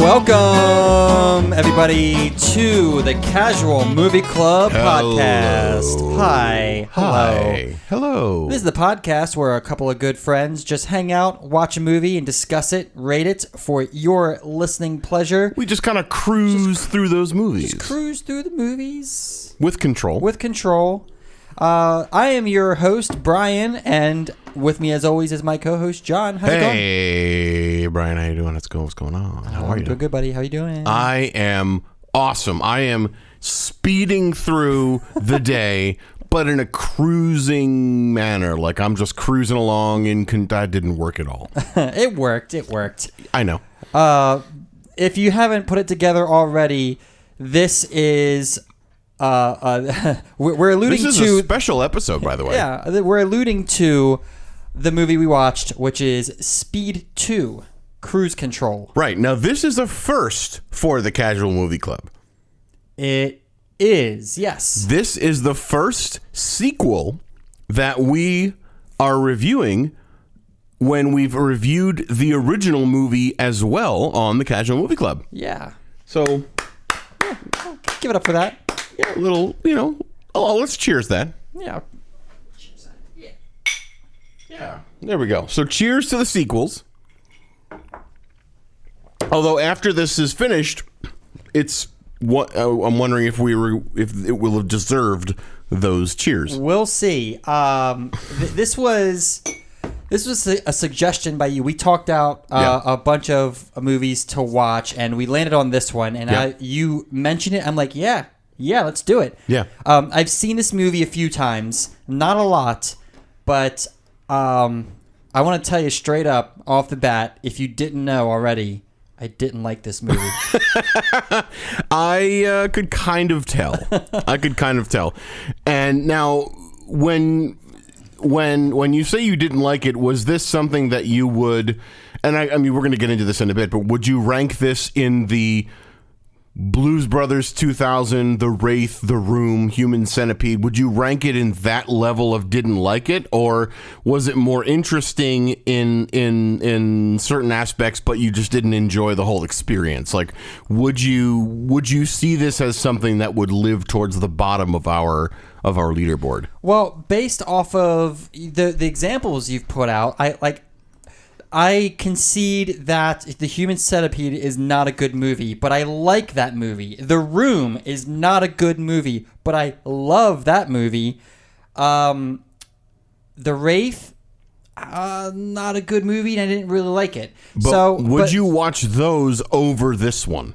Welcome, everybody, to the Casual Movie Club podcast. Hi. Hello. Hi. Hello. This is the podcast where a couple of good friends just hang out, watch a movie, and discuss it, rate it for your listening pleasure. We just kind of cruise through those movies. Just cruise through the movies. With control. With control. I am your host, Brian, and with me, as always, is my co-host, John. How's it going? Hey, Brian, how you doing? What's going on? How are you? Doing good, buddy. How you doing? I am awesome. I am speeding through the day, but in a cruising manner. Like I'm just cruising along, and that didn't work at all. It worked. I know. If you haven't put it together already, this is... we're alluding to... This is a special episode, by the way. Yeah, we're alluding to the movie we watched, which is Speed 2, Cruise Control. Right. Now, this is a first for the Casual Movie Club. It is, yes. This is the first sequel that we are reviewing when we've reviewed the original movie as well on the Casual Movie Club. Yeah. So, Yeah, give it up for that. yeah, a little, let's cheers that. Yeah. Yeah. There we go. So cheers to the sequels. Although after this is finished, it's what I'm wondering if it will have deserved those cheers. We'll see. This was a suggestion by you. We talked out a bunch of movies to watch, and we landed on this one. And you mentioned it. I'm like, yeah, let's do it. Yeah. I've seen this movie a few times, not a lot, but I want to tell you straight up off the bat, if you didn't know already, I didn't like this movie. I could kind of tell. And now, when you say you didn't like it, was this something that you would? And I mean, we're going to get into this in a bit, but would you rank this in the Blues Brothers 2000, The Wraith, The Room, Human Centipede? Would you rank it in that level of didn't like it, or was it more interesting in certain aspects, but you just didn't enjoy the whole experience? Like, would you see this as something that would live towards the bottom of our leaderboard? Well, based off of the examples you've put out, I concede that The Human Centipede is not a good movie, but I like that movie. The Room is not a good movie, but I love that movie. The Wraith, not a good movie, and I didn't really like it. But would you watch those over this one?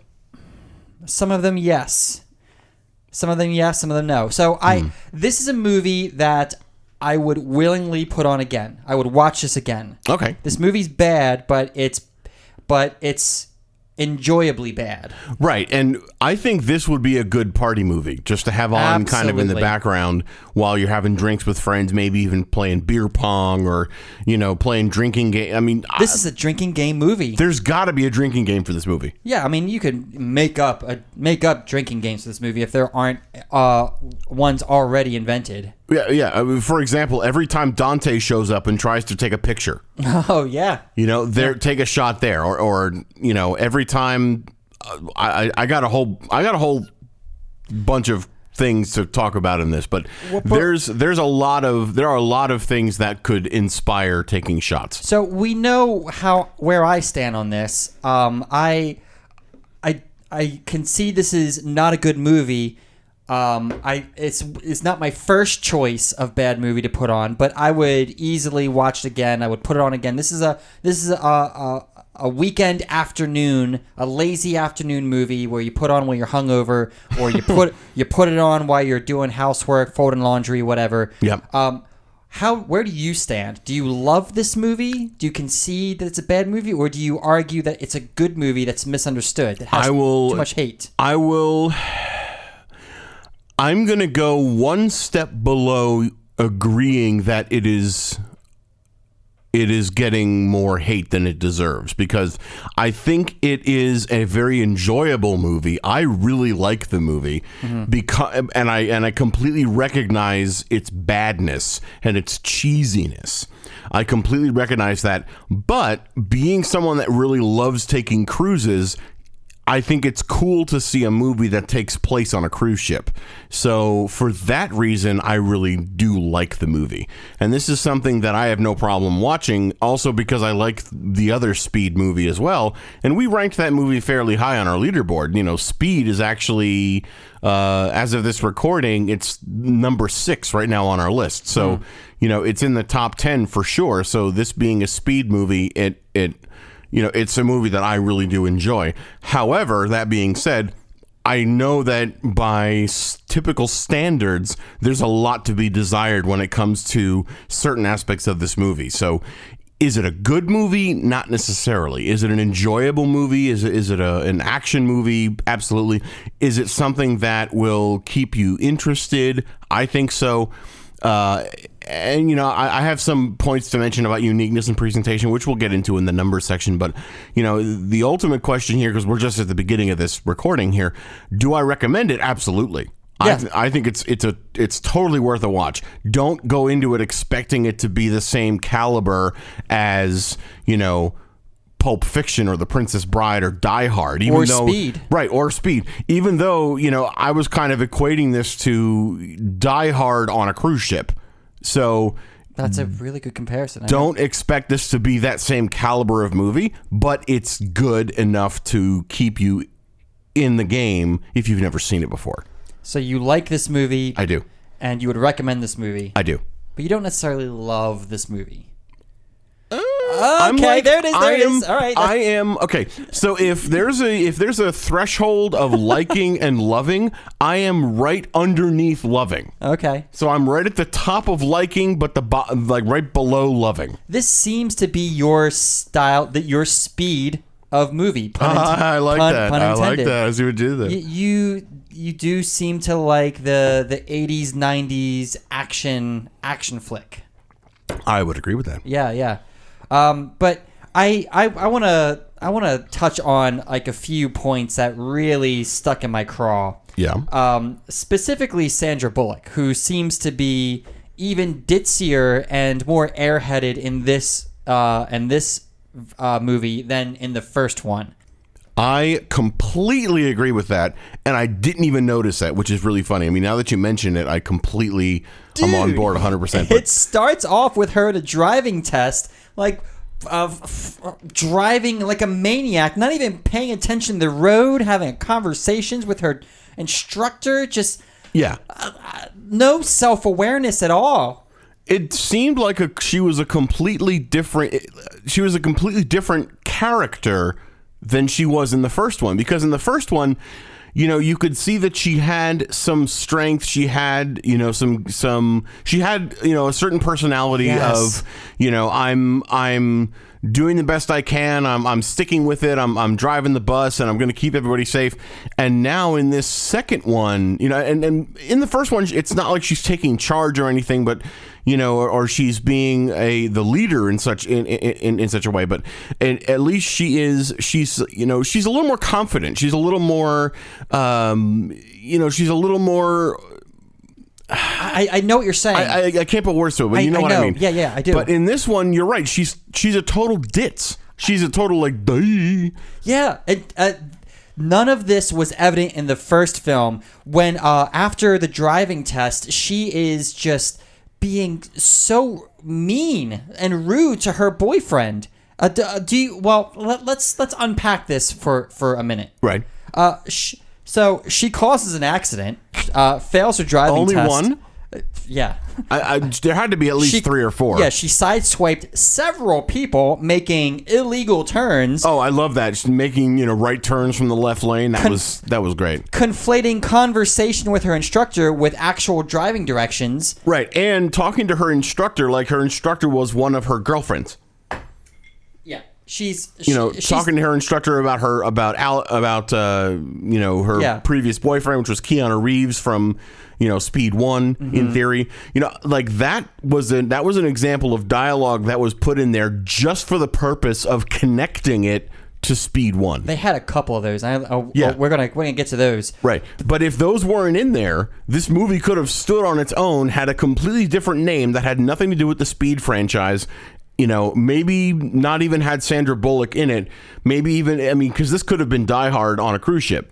Some of them, yes. Some of them, yes. Some of them, no. So this is a movie that I would willingly put on again. I would watch this again. Okay. This movie's bad, but it's enjoyably bad. Right. And I think this would be a good party movie just to have on kind of in the background while you're having drinks with friends, maybe even playing beer pong or, playing drinking game. I mean, this is a drinking game movie. There's got to be a drinking game for this movie. Yeah, I mean, you could make up drinking games for this movie if there aren't ones already invented. Yeah. I mean, for example, every time Dante shows up and tries to take a picture. Oh, yeah. Take a shot there, or every time I got a whole bunch of things to talk about in this, but there are a lot of things that could inspire taking shots. So we know where I stand on this. I concede this is not a good movie. It's not my first choice of bad movie to put on, but I would easily watch it again. I would put it on again. This is a weekend afternoon, a lazy afternoon movie where you put on when you're hungover, or you put it on while you're doing housework, folding laundry, whatever. Yep. Where do you stand? Do you love this movie? Do you concede that it's a bad movie, or do you argue that it's a good movie that's misunderstood, that has too much hate? I'm going to go one step below agreeing that it is getting more hate than it deserves, because I think it is a very enjoyable movie. I really like the movie, because and I completely recognize its badness and its cheesiness. I completely recognize that. But being someone that really loves taking cruises, I think it's cool to see a movie that takes place on a cruise ship. So for that reason, I really do like the movie. And this is something that I have no problem watching, also because I like the other Speed movie as well. And we ranked that movie fairly high on our leaderboard. You know, Speed is actually, as of this recording, it's number 6 right now on our list. So, you know, it's in the top 10 for sure. So this being a Speed movie, it's a movie that I really do enjoy. However, that being said, I know that by typical standards, there's a lot to be desired when it comes to certain aspects of this movie. So is it a good movie? Not necessarily. Is it an enjoyable movie? Is it an action movie? Absolutely. Is it something that will keep you interested? I think so. And, you know, I have some points to mention about uniqueness and presentation, which we'll get into in the numbers section. But, you know, the ultimate question here, because we're just at the beginning of this recording here, do I recommend it? Absolutely. Yeah. I think it's totally worth a watch. Don't go into it expecting it to be the same caliber as, you know, Pulp Fiction or The Princess Bride or Die Hard, Speed. Right, or Speed. Even though, you know, I was kind of equating this to Die Hard on a cruise ship. So that's a really good comparison. Don't expect this to be that same caliber of movie, but it's good enough to keep you in the game if you've never seen it before. So you like this movie. I do. And you would recommend this movie. I do. But you don't necessarily love this movie. Okay, there it is. There it is. All right. I am okay. So if there's a threshold of liking and loving, I am right underneath loving. Okay. So I'm right at the top of liking, but like right below loving. This seems to be your style, your speed of movie. I like that. I like that. I see what you did there. You do seem to like the 80s, 90s action flick. I would agree with that. Yeah. But I want to touch on like a few points that really stuck in my craw. Yeah. Specifically Sandra Bullock, who seems to be even ditzier and more airheaded in this movie than in the first one. I completely agree with that, and I didn't even notice that, which is really funny. I mean, now that you mention it, I'm on board 100%. It starts off with her at a driving test, like driving like a maniac, not even paying attention to the road, having conversations with her instructor, just no self-awareness at all. It seemed like she was a completely different character than she was in the first one, because in the first one, you know, you could see that she had some strength. She had, you know, she had, you know, a certain personality of, you know, I'm doing the best I can. I'm sticking with it. I'm driving the bus and I'm going to keep everybody safe. And now in this second one, you know, and in the first one, it's not like she's taking charge or anything, but, you know, or she's being the leader in such a way. But at least she's you know, she's a little more confident. She's a little more, you know, she's a little more. I know what you're saying. I can't put words to it, but you know what I mean. Yeah, I do. But in this one, you're right. She's a total ditz. She's a total like. Duh. Yeah. None of this was evident in the first film when after the driving test, she is just being so mean and rude to her boyfriend. Let's unpack this for a minute. Right. So she causes an accident, fails her driving test. Only one? Yeah. There had to be at least 3 or 4. Yeah, she sideswiped several people making illegal turns. Oh, I love that. She's making, you know, right turns from the left lane. That was great. Conflating conversation with her instructor with actual driving directions. Right, and talking to her instructor like her instructor was one of her girlfriends. Yeah. She's talking to her instructor about her previous boyfriend, which was Keanu Reeves from, you know, Speed 1 in theory. You know, like that was an example of dialogue that was put in there just for the purpose of connecting it to Speed 1. They had a couple of those. We're gonna get to those. Right. But if those weren't in there, this movie could have stood on its own, had a completely different name that had nothing to do with the Speed franchise, maybe not even had Sandra Bullock in it. Maybe even, because this could have been Die Hard on a cruise ship.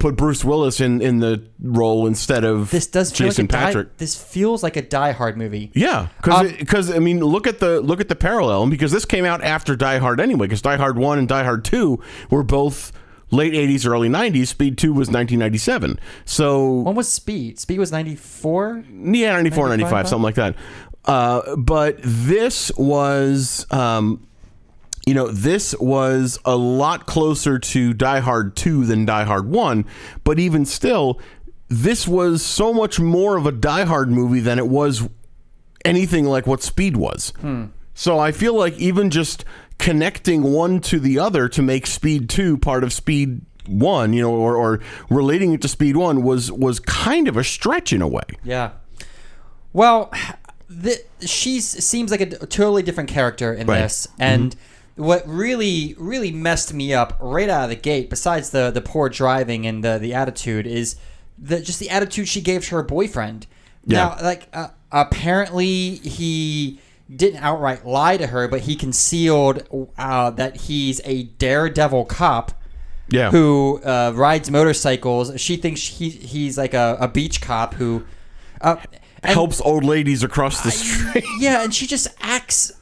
Put Bruce Willis in the role instead of Jason Patrick. This feels like a Die Hard movie. Yeah, because look at the parallel, and because this came out after Die Hard anyway. Because Die Hard 1 and Die Hard 2 were both late 80s, early 90s. Speed 2 was 1997. So when was Speed? Speed was 94. Yeah, 94, 95, something like that. But this was. This was a lot closer to Die Hard 2 than Die Hard 1, but even still, this was so much more of a Die Hard movie than it was anything like what Speed was. So I feel like even just connecting one to the other to make Speed 2 part of Speed 1, or relating it to Speed 1 was kind of a stretch in a way. Yeah. Well, she seems like a totally different character in this, and what really, really messed me up right out of the gate, besides the poor driving and the attitude, is just the attitude she gave to her boyfriend. Yeah. Now, apparently he didn't outright lie to her, but he concealed that he's a daredevil cop who rides motorcycles. She thinks he's like a beach cop who helps old ladies across the street. Yeah, and she just acts...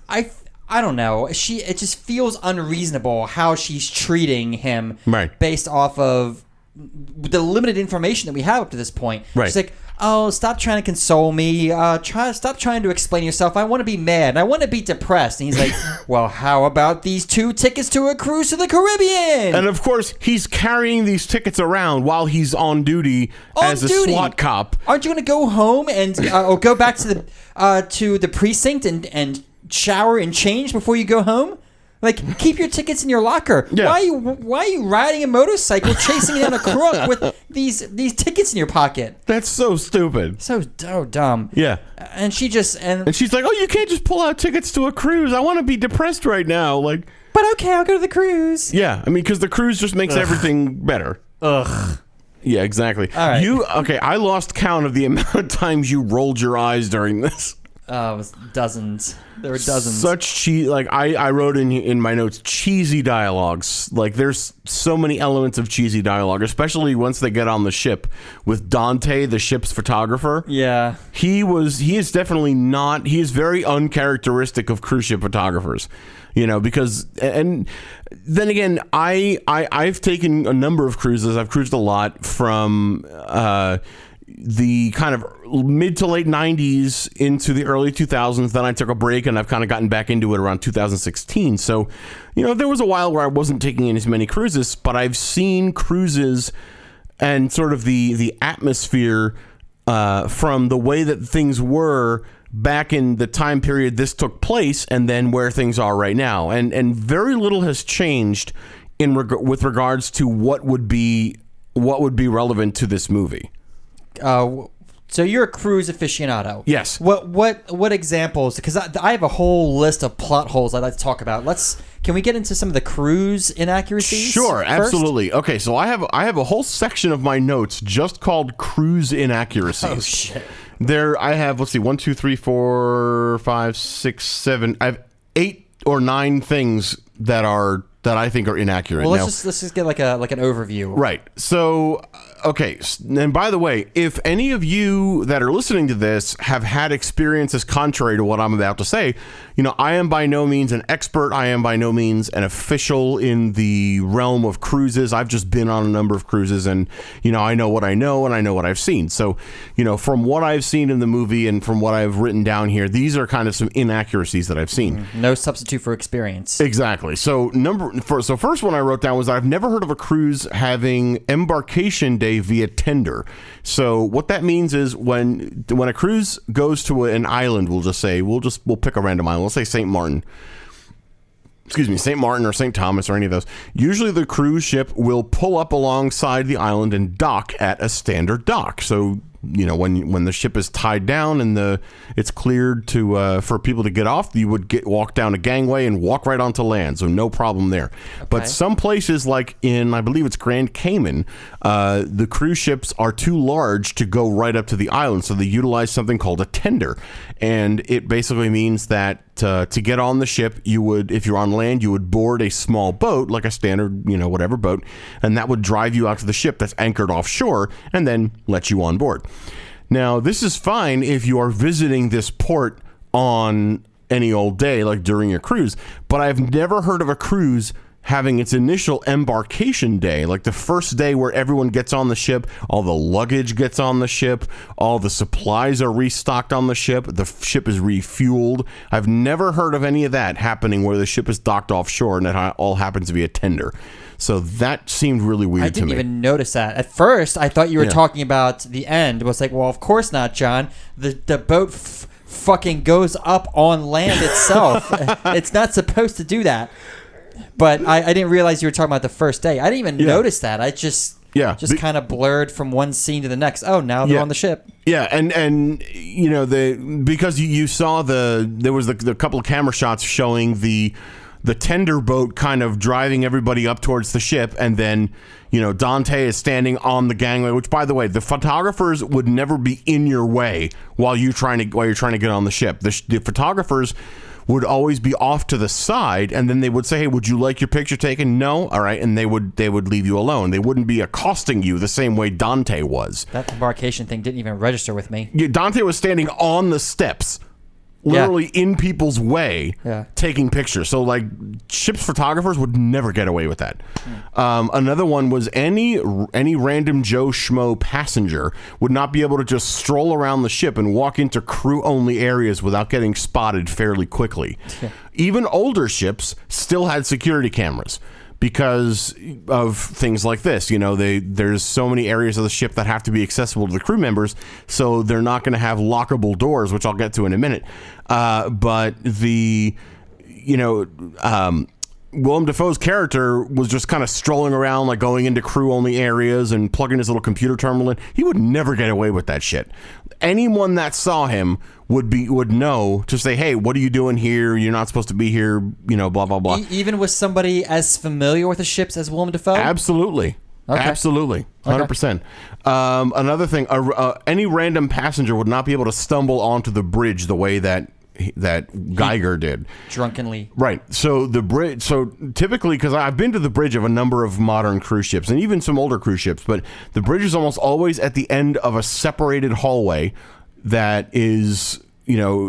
I don't know. It just feels unreasonable how she's treating him based off of the limited information that we have up to this point. Right. She's like, oh, stop trying to console me. Stop trying to explain yourself. I want to be mad. I want to be depressed. And he's like, well, how about these 2 tickets to a cruise to the Caribbean? And of course, he's carrying these tickets around while he's on duty as a SWAT cop. Aren't you going to go home and or go back to the precinct and shower and change before you go home? Like, keep your tickets in your locker. Yeah. Why are you riding a motorcycle chasing down a crook with these tickets in your pocket? That's so stupid. So dumb. Yeah. And she just and she's like, oh, you can't just pull out tickets to a cruise. I want to be depressed right now. Like, but okay, I'll go to the cruise. Yeah, because the cruise just makes everything better. Ugh. Yeah, exactly. All right. I lost count of the amount of times you rolled your eyes during this. It was dozens. There were dozens. Such cheese. Like I wrote in my notes, cheesy dialogues. Like there's so many elements of cheesy dialogue, especially once they get on the ship with Dante, the ship's photographer. Yeah, he is definitely not. He is very uncharacteristic of cruise ship photographers. Because and then again, I've taken a number of cruises. I've cruised a lot from the kind of mid to late 90s into the early 2000s. Then I took a break and I've kind of gotten back into it around 2016. So, there was a while where I wasn't taking in as many cruises, but I've seen cruises and sort of the atmosphere from the way that things were back in the time period this took place and then where things are right now. And very little has changed with regards to what would be relevant to this movie. So you're a cruise aficionado. Yes. What examples? Because I have a whole list of plot holes I'd like to talk about. Can we get into some of the cruise inaccuracies? Sure, first? Absolutely. Okay, so I have a whole section of my notes just called cruise inaccuracies. Oh shit. I have 1, 2, 3, 4, 5, 6, 7. I have 8 or 9 things that I think are inaccurate. Well, let's just get like an overview. Right. So, okay. And by the way, if any of you that are listening to this have had experiences contrary to what I'm about to say, I am by no means an expert. I am by no means an official in the realm of cruises. I've just been on a number of cruises and, I know what I know and I know what I've seen. So, from what I've seen in the movie and from what I've written down here, these are kind of some inaccuracies that I've seen. No substitute for experience. Exactly. So first one I wrote down was I've never heard of a cruise having embarkation day via tender. So what that means is when a cruise goes to an island, we'll pick a random island. Let's say St. Martin. Excuse me, St. Martin or St. Thomas or any of those. Usually the cruise ship will pull up alongside the island and dock at a standard dock. So, when the ship is tied down and it's cleared for people to get off, you would walk down a gangway and walk right onto land. So no problem there. Okay. But some places like I believe it's Grand Cayman, the cruise ships are too large to go right up to the island. So they utilize something called a tender. And it basically means that to get on the ship, you would, if you're on land, you would board a small boat, like a standard, whatever boat, and that would drive you out to the ship that's anchored offshore and then let you on board. Now, this is fine if you are visiting this port on any old day, like during your cruise, but I've never heard of a cruise having its initial embarkation day, like the first day where everyone gets on the ship, all the luggage gets on the ship, all the supplies are restocked on the ship, the ship is refueled. I've never heard of any of that happening where the ship is docked offshore and it all happens to be a tender. So that seemed really weird to me. I didn't even notice that. At first, I thought you were talking about the end. It was like, well, of course not, John. The boat fucking goes up on land itself. It's not supposed to do that. But I didn't realize you were talking about the first day. I didn't even notice that. I just kind of blurred from one scene to the next. Oh, now they're on the ship. Yeah, and because you saw there was the couple of camera shots showing the tender boat kind of driving everybody up towards the ship, and then Dante is standing on the gangway. Which, by the way, the photographers would never be in your way while you're trying to get on the ship. The photographers would always be off to the side, and then they would say, hey, would you like your picture taken? No? All right. And they would leave you alone. They wouldn't be accosting you the same way Dante was. That embarkation thing didn't even register with me. Dante was standing on the steps, literally in people's way, taking pictures. So, like, ship's photographers would never get away with that. Another one was any random Joe Schmo passenger would not be able to just stroll around the ship and walk into crew-only areas without getting spotted fairly quickly. Yeah. Even older ships still had security cameras because of things like this. There's so many areas of the ship that have to be accessible to the crew members, so they're not going to have lockable doors, which I'll get to in a minute. But Willem Dafoe's character was just kind of strolling around, like going into crew-only areas and plugging his little computer terminal in. He would never get away with that shit. Anyone that saw him would know to say, hey, what are you doing here? You're not supposed to be here, blah, blah, blah. Even with somebody as familiar with the ships as Willem Dafoe? Absolutely. Okay. Absolutely. 100%. Okay. Another thing, any random passenger would not be able to stumble onto the bridge the way that Geiger did. Drunkenly. Right. So the bridge, typically, because I've been to the bridge of a number of modern cruise ships and even some older cruise ships, but the bridge is almost always at the end of a separated hallway that is,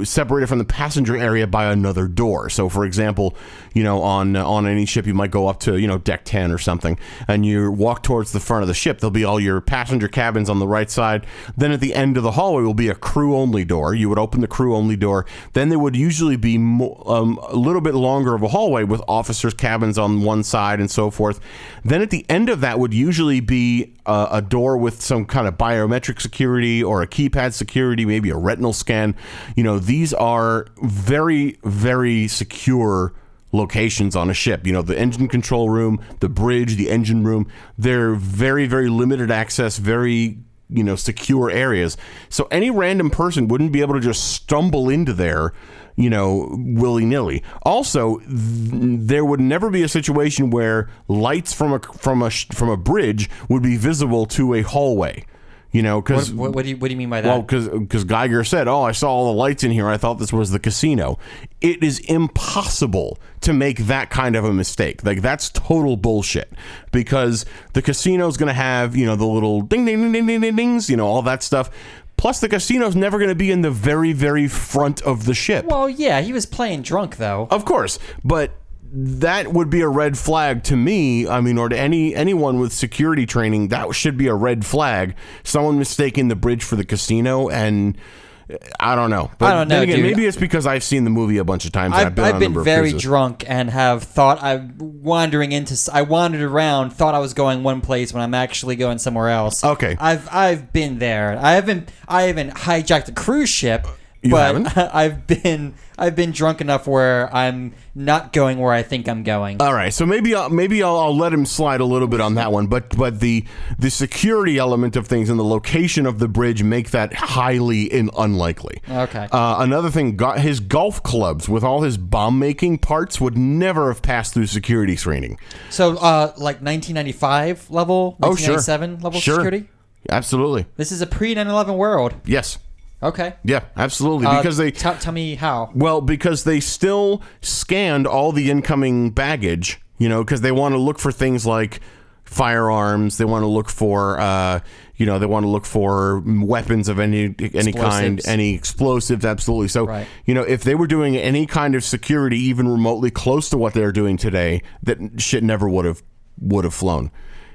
separated from the passenger area by another door. So, for example, on any ship, you might go up to, deck 10 or something, and you walk towards the front of the ship. There'll be all your passenger cabins on the right side. Then at the end of the hallway will be a crew-only door. You would open the crew-only door. Then there would usually be a little bit longer of a hallway with officers' cabins on one side and so forth. Then at the end of that would usually be a door with some kind of biometric security or a keypad security, maybe a retinal scan. These are very, very secure locations on a ship. The engine control room, the bridge, the engine room, they're very, very limited access, very, secure areas. So any random person wouldn't be able to just stumble into there, willy-nilly. Also, there would never be a situation where lights from a bridge would be visible to a hallway. Because what do you mean by that? Well, because Geiger said, "Oh, I saw all the lights in here. I thought this was the casino." It is impossible to make that kind of a mistake. Like, that's total bullshit. Because the casino is going to have the little ding ding ding ding ding ding dings, all that stuff. Plus, the casino's never going to be in the very, very front of the ship. Well, yeah, he was playing drunk though. Of course, but that would be a red flag to me. I mean, or to anyone with security training, that should be a red flag. Someone mistaking the bridge for the casino, and I don't know. But I don't know, again, dude. maybe it's because I've seen the movie a bunch of times. I've been very cruises. drunk and have thought I wandered around, thought I was going one place when I'm actually going somewhere else. Okay, I've been there. I haven't hijacked a cruise ship. But I've been drunk enough where I'm not going where I think I'm going. All right, so maybe I'll let him slide a little bit on that one, but the security element of things and the location of the bridge make that highly unlikely. Okay. Another thing, his golf clubs with all his bomb making parts would never have passed through security screening. So, like 1995 level, 1997 level sure. security. Absolutely. This is a pre 9/11 world. Yes. Okay. Yeah, absolutely. Because they tell me how. Well, because they still scanned all the incoming baggage, because they want to look for things like firearms. They want to look for, weapons of any kind, any explosives. Absolutely. So, right. If they were doing any kind of security, even remotely close to what they're doing today, that shit never would have flown.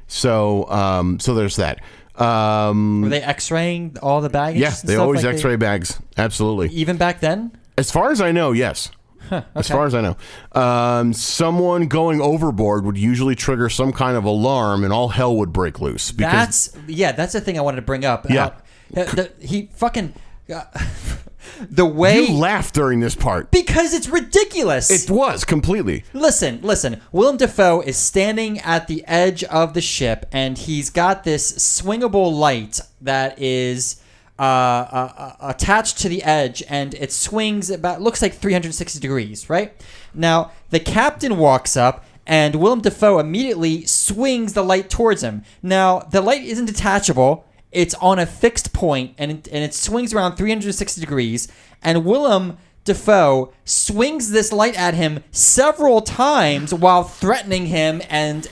So, so there's that. Were they X-raying all the baggage? Yeah, they always X-ray bags. Absolutely. Even back then? As far as I know, yes. Okay. As far as I know. Someone going overboard would usually trigger some kind of alarm and all hell would break loose. That's the thing I wanted to bring up. Yeah. He fucking... the way... You laughed during this part. Because it's ridiculous. It was, completely. Listen. Willem Dafoe is standing at the edge of the ship, and he's got this swingable light that is attached to the edge, and it swings looks like 360 degrees, right? Now, the captain walks up, and Willem Dafoe immediately swings the light towards him. Now, the light isn't detachable. It's on a fixed point, and it swings around 360 degrees, and Willem Dafoe swings this light at him several times while threatening him and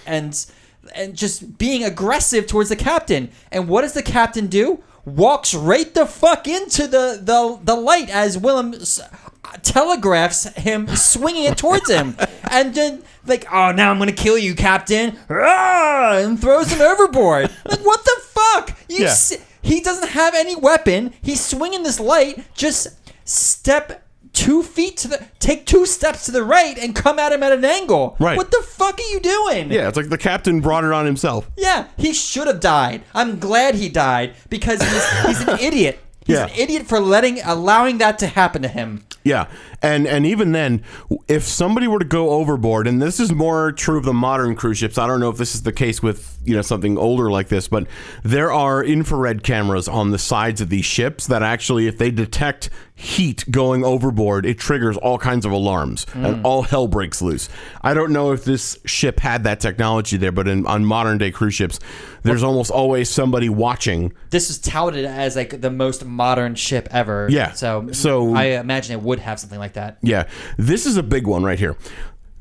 just being aggressive towards the captain. And what does the captain do? Walks right the fuck into the light as Willem telegraphs him swinging it towards him. And then, oh, now I'm going to kill you, Captain. And throws him overboard. What the fuck? He doesn't have any weapon. He's swinging this light. Just take 2 steps to the right and come at him at an angle. Right. What the fuck are you doing? Yeah, it's like the captain brought it on himself. Yeah, he should have died. I'm glad he died because he's an idiot. He's an idiot for allowing that to happen to him. Yeah, and even then, if somebody were to go overboard, and this is more true of the modern cruise ships, I don't know if this is the case with something older like this, but there are infrared cameras on the sides of these ships that actually, if they detect heat going overboard, it triggers all kinds of alarms and all hell breaks loose. I don't know if this ship had that technology there, but on modern day cruise ships, there's almost always somebody watching. This is touted as the most modern ship ever. Yeah. So I imagine it would have something like that. Yeah. This is a big one right here.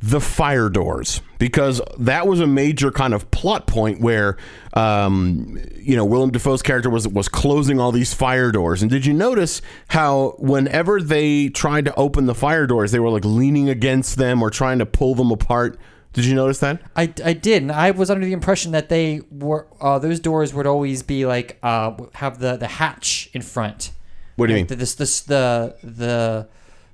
The fire doors, because that was a major kind of plot point where, Willem Dafoe's character was closing all these fire doors. And did you notice how whenever they tried to open the fire doors, they were leaning against them or trying to pull them apart? Did you notice that? I did, and I was under the impression that they were those doors would always be have the hatch in front. What do you mean?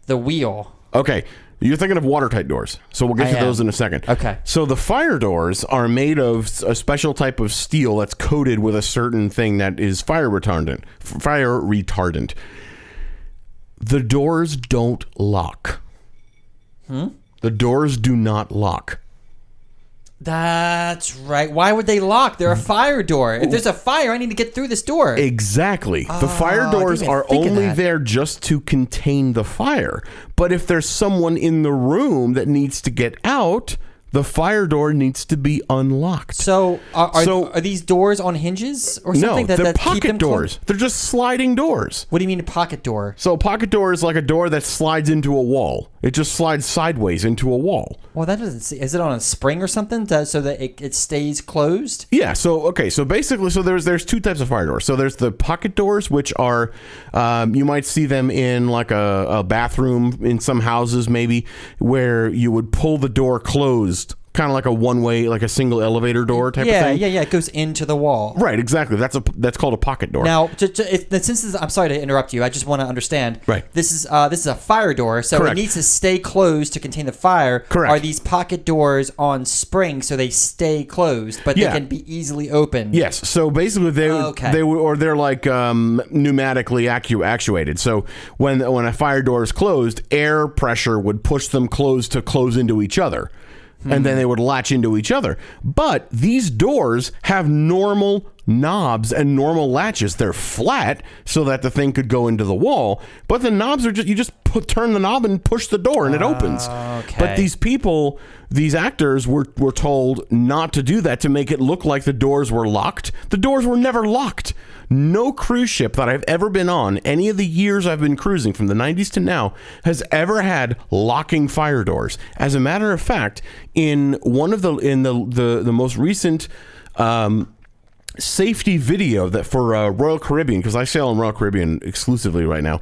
The wheel. Okay. You're thinking of watertight doors, so we'll get to those in a second. Okay. So the fire doors are made of a special type of steel that's coated with a certain thing that is fire retardant. The doors don't lock. The doors do not lock. That's right. Why would they lock? They're a fire door. If there's a fire, I need to get through this door. Exactly. The fire doors are only there just to contain the fire. But if there's someone in the room that needs to get out, the fire door needs to be unlocked. So are these doors on hinges or something? No, they're that keep pocket them doors. They're just sliding doors. What do you mean a pocket door? So a pocket door is like a door that slides into a wall. It just slides sideways into a wall. Well, that doesn't see. Is it on a spring or something so that it stays closed? Yeah. So basically, there's 2 types of fire doors. So there's the pocket doors, which are you might see them in a bathroom in some houses, maybe, where you would pull the door closed. Kind of like a one-way, like a single elevator door type of thing. Yeah. It goes into the wall. Right, exactly. That's called a pocket door. Now, I'm sorry to interrupt you. I just want to understand. Right. This is a fire door, so Correct. It needs to stay closed to contain the fire. Correct. Are these pocket doors on springs so they stay closed, but they can be easily opened? Yes. So basically, they're like pneumatically actuated. So when a fire door is closed, air pressure would push them close into each other. And then they would latch into each other. But these doors have normal knobs and normal latches. They're flat so that the thing could go into the wall, but the knobs are just, you just turn the knob and push the door and it opens. Okay. But these actors were told not to do that, to make it look like the doors were locked. The doors were never locked. No cruise ship that I've ever been on, any of the years I've been cruising from the 90s to now, has ever had locking fire doors. As a matter of fact, in one of the most recent safety video that for Royal Caribbean, because I sail on Royal Caribbean exclusively right now,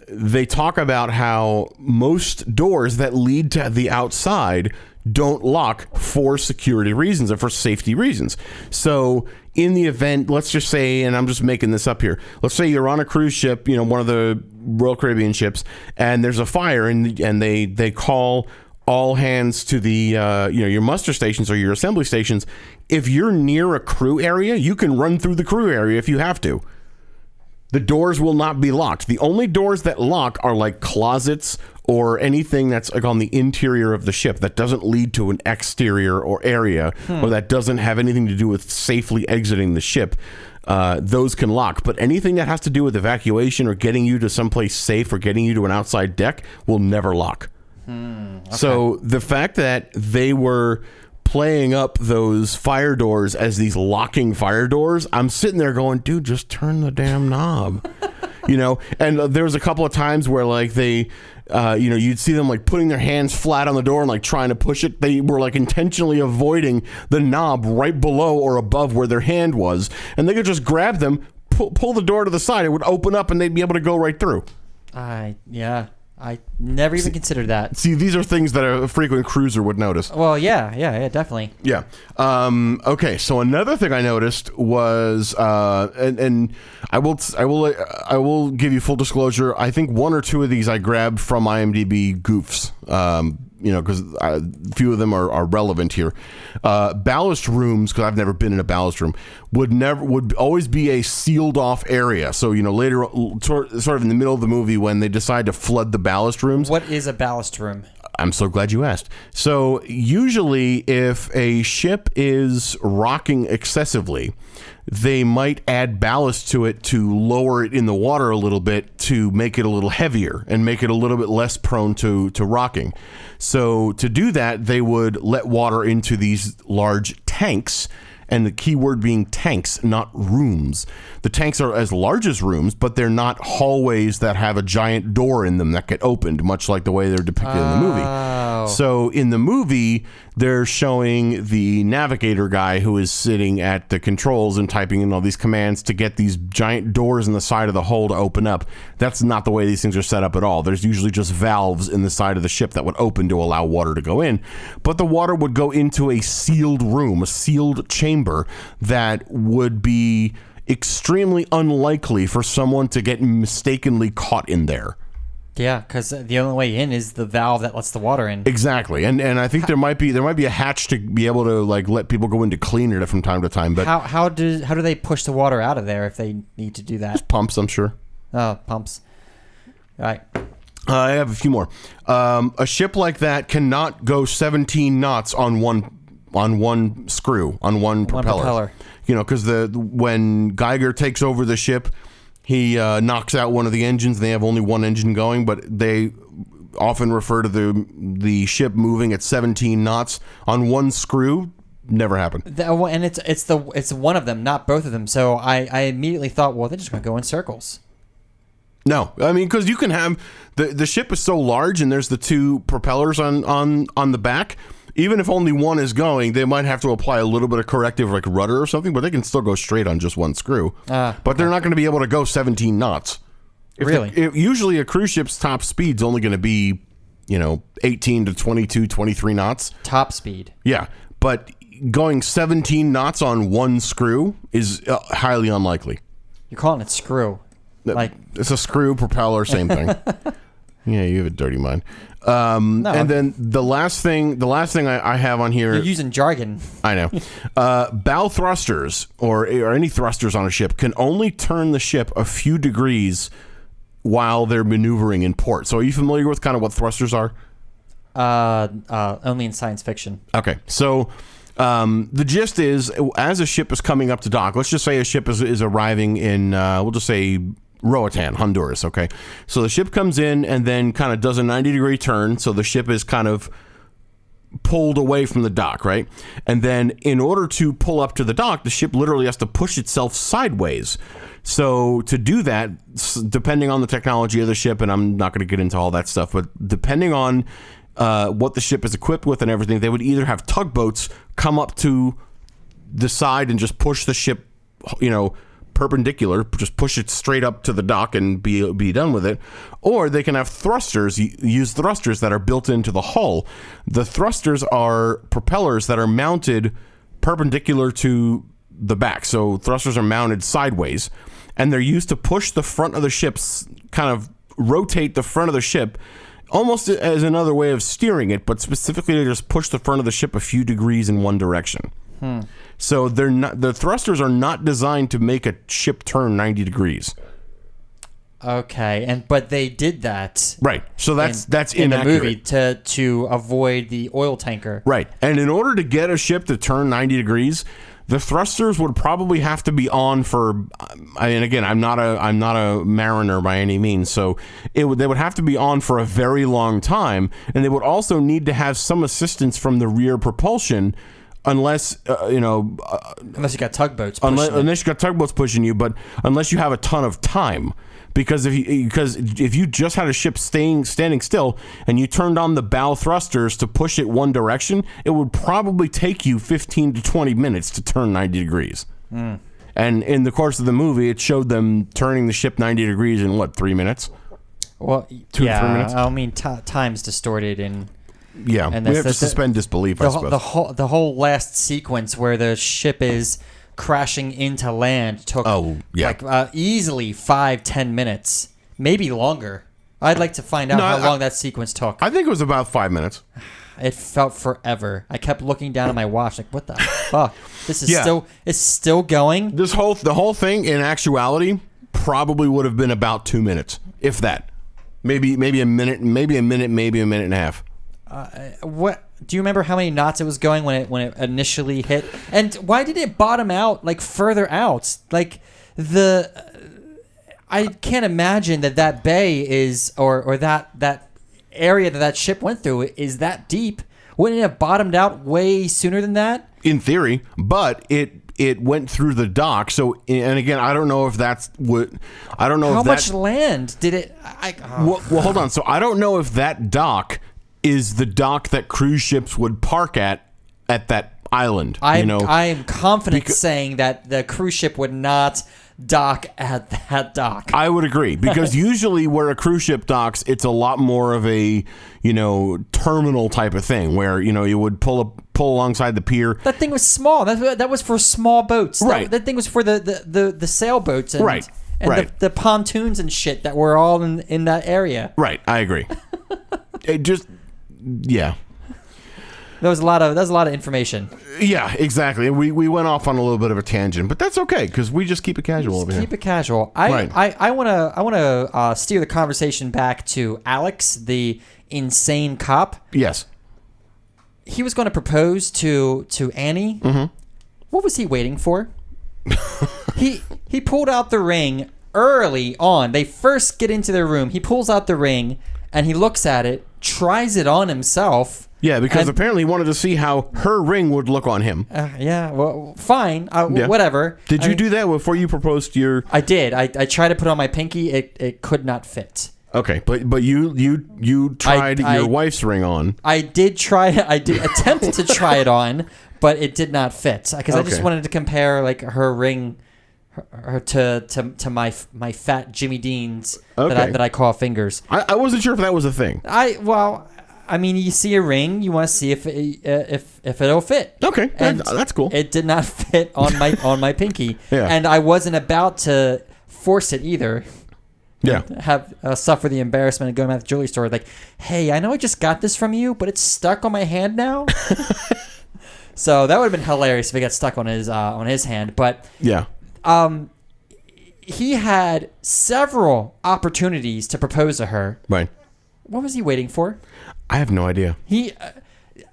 they talk about how most doors that lead to the outside don't lock for security reasons and for safety reasons. So in the event, let's just say, and I'm just making this up here, let's say you're on a cruise ship, one of the Royal Caribbean ships, and there's a fire, and they call all hands to the your muster stations or your assembly stations. If you're near a crew area, you can run through the crew area if you have to. The doors will not be locked. The only doors that lock are like closets or anything that's like on the interior of the ship that doesn't lead to an exterior or area, or that doesn't have anything to do with safely exiting the ship. Those can lock, but anything that has to do with evacuation or getting you to someplace safe or getting you to an outside deck will never lock. Okay. So the fact that they were playing up those fire doors as these locking fire doors, I'm sitting there going, dude, just turn the damn knob. And there was a couple of times where like they you'd see them like putting their hands flat on the door and like trying to push it. They were like intentionally avoiding the knob right below or above where their hand was, and they could just grab them, pull the door to the side, it would open up and they'd be able to go right through. I never even considered that. See, these are things that a frequent cruiser would notice. Well, yeah, definitely. Yeah. Okay. So another thing I noticed was, and I will give you full disclosure. I think one or two of these I grabbed from IMDb goofs. Because a few of them are relevant here. Ballast rooms, because I've never been in a ballast room, would always be a sealed off area. So later, sort of in the middle of the movie, when they decide to flood the ballast rooms. What is a ballast room? I'm so glad you asked. So usually, if a ship is rocking excessively, they might add ballast to it to lower it in the water a little bit, to make it a little heavier and make it a little bit less prone to rocking. So to do that, they would let water into these large tanks, and the key word being tanks, not rooms. The tanks are as large as rooms, but they're not hallways that have a giant door in them that get opened, much like the way they're depicted in the movie. So in the movie, they're showing the navigator guy who is sitting at the controls and typing in all these commands to get these giant doors in the side of the hull to open up. That's not the way these things are set up at all. There's usually just valves in the side of the ship that would open to allow water to go in. But the water would go into a sealed room, a sealed chamber that would be extremely unlikely for someone to get mistakenly caught in there. Yeah, because the only way in is the valve that lets the water in. Exactly, and I think there might be a hatch to be able to like let people go in to clean it from time to time. But how do they push the water out of there if they need to do that? Just pumps, I'm sure. Oh, pumps. All right. I have a few more. A ship like that cannot go 17 knots on one screw, on one propeller. Because when Geiger takes over the ship, he knocks out one of the engines. And they have only one engine going, but they often refer to the ship moving at 17 knots on one screw. Never happened. And it's one of them, not both of them. So I immediately thought, well, they're just going to go in circles. No, I mean, because you can have the ship is so large, and there's the two propellers on the back. Even if only one is going, they might have to apply a little bit of corrective, like rudder or something, but they can still go straight on just one screw. But they're not going to be able to go 17 knots. Usually a cruise ship's top speed's only going to be, 18 to 22, 23 knots. Top speed. Yeah, but going 17 knots on one screw is highly unlikely. You're calling it screw. It's a screw, propeller, same thing. Yeah, you have a dirty mind. No. And then the last thing I have on here. You're using jargon. I know. Bow thrusters or any thrusters on a ship can only turn the ship a few degrees while they're maneuvering in port. So are you familiar with kind of what thrusters are? Only in science fiction. Okay. So The gist is, as a ship is coming up to dock, let's just say a ship is arriving in, we'll just say Roatan, Honduras, okay? So the ship comes in and then kind of does a 90-degree turn, so the ship is kind of pulled away from the dock, right? And then in order to pull up to the dock, the ship literally has to push itself sideways. So to do that, depending on the technology of the ship, and I'm not going to get into all that stuff, but depending on what the ship is equipped with and everything, they would either have tugboats come up to the side and just push the ship, perpendicular, just push it straight up to the dock and be done with it, or they can have thrusters, use thrusters that are built into the hull. The thrusters are propellers that are mounted perpendicular to the back, so thrusters are mounted sideways, and they're used to push the front of the ship's, kind of rotate the front of the ship, almost as another way of steering it, but specifically to just push the front of the ship a few degrees in one direction. So the thrusters are not designed to make a ship turn 90 degrees. Okay, but they did that. Right. So that's in the inaccurate. movie to avoid the oil tanker. Right. And in order to get a ship to turn 90 degrees, the thrusters would probably have to be on for, again, I'm not a mariner by any means, so they would have to be on for a very long time, and they would also need to have some assistance from the rear propulsion. Unless unless you got tugboats pushing unless you got tugboats pushing you, but unless you have a ton of time, because if you just had a ship standing still and you turned on the bow thrusters to push it one direction, it would probably take you 15 to 20 minutes to turn 90 degrees. And in the course of the movie, it showed them turning the ship 90 degrees in 3 minutes? Well, 2 to 3 minutes. I mean, time's distorted and. Yeah, and we have to suspend disbelief, I suppose. The whole last sequence where the ship is crashing into land took easily 5-10 minutes, maybe longer. I'd like to find out how long that sequence took. I think it was about 5 minutes. It felt forever. I kept looking down at my watch, like, what the fuck? This is still going. The whole thing, in actuality, probably would have been about 2 minutes, if that. Maybe a minute, maybe a minute and a half. What do you remember how many knots it was going when it initially hit? And why did it bottom out further out? I can't imagine that bay is or that area that ship went through is that deep. Wouldn't it have bottomed out way sooner than that? In theory, but it went through the dock. So, and again, I don't know if that's what. I don't know how much land did it. Well, hold on. So I don't know if that dock is the dock that cruise ships would park at that island. I'm confident saying that the cruise ship would not dock at that dock. I would agree, because usually where a cruise ship docks, it's a lot more of a terminal type of thing where you would pull alongside the pier. That thing was small. That was for small boats. Right. That thing was for the sailboats and right. The pontoons and shit that were all in that area. Right. I agree. It just. Yeah. That was a lot of information. Yeah, exactly. We went off on a little bit of a tangent, but that's okay because we just keep it casual over here. Keep it casual. I want to steer the conversation back to Alex, the insane cop. Yes. He was going to propose to Annie. Mm-hmm. What was he waiting for? He pulled out the ring early on. They first get into their room. He pulls out the ring and he looks at it, tries it on himself. Yeah, because apparently he wanted to see how her ring would look on him. Well, fine. Whatever. Did you do that before you proposed to your... I did. I tried to put it on my pinky. It could not fit. Okay, but you tried your wife's ring on. I did try. I did attempt to try it on, but it did not fit because I just wanted to compare her ring... Her to my fat Jimmy Dean's that I call fingers. I wasn't sure if that was a thing. I mean, you see a ring, you want to see if it'll fit. Okay, and that's cool. It did not fit on my pinky, yeah. And I wasn't about to force it either. Yeah, have suffer the embarrassment of going back to the jewelry store. Like, hey, I know I just got this from you, but it's stuck on my hand now. So that would have been hilarious if it got stuck on his hand. But yeah. He had several opportunities to propose to her. Right. What was he waiting for? I have no idea.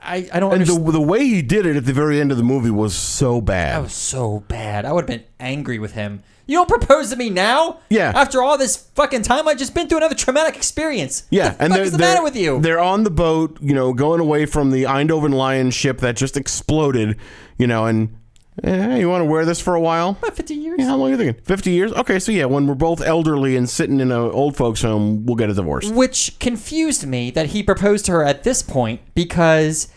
I don't And understand. the way he did it at the very end of the movie was so bad. That was so bad. I would have been angry with him. You don't propose to me now? Yeah. After all this fucking time, I've just been through another traumatic experience. Yeah, What the fuck is the matter with you? They're on the boat, going away from the Eindhoven Lion ship that just exploded, and you want to wear this for a while? About 50 years. Yeah, how long are you thinking? 50 years? Okay, so yeah, when we're both elderly and sitting in an old folks' home, we'll get a divorce. Which confused me that he proposed to her at this point because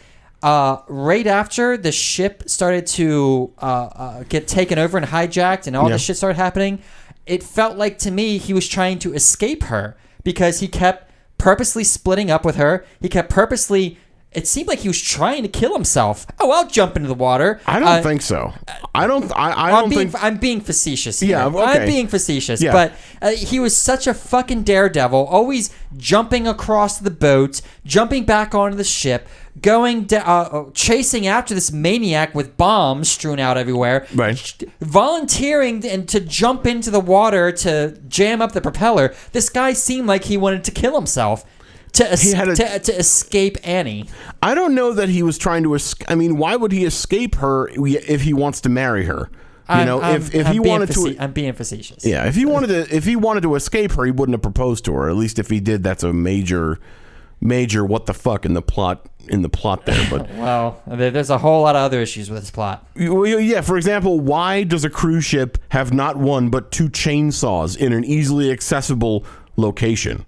right after the ship started to get taken over and hijacked and all this shit started happening, it felt like to me he was trying to escape her because he kept purposely splitting up with her. He kept purposely... It seemed like he was trying to kill himself. Oh, I'll jump into the water. I don't think so. I don't think... I'm being facetious here. Yeah, okay. I'm being facetious. Yeah. But he was such a fucking daredevil, always jumping across the boat, jumping back onto the ship, chasing after this maniac with bombs strewn out everywhere, right? Volunteering and to jump into the water to jam up the propeller. This guy seemed like he wanted to kill himself. To escape Annie. I don't know that he was trying to escape. I mean, why would he escape her if he wants to marry her? If he wanted to, I'm being facetious. Yeah, if he wanted to escape her, he wouldn't have proposed to her. At least if he did, that's a major what the fuck in the plot there. But well, there's a whole lot of other issues with this plot. Yeah, for example, why does a cruise ship have not one but two chainsaws in an easily accessible location?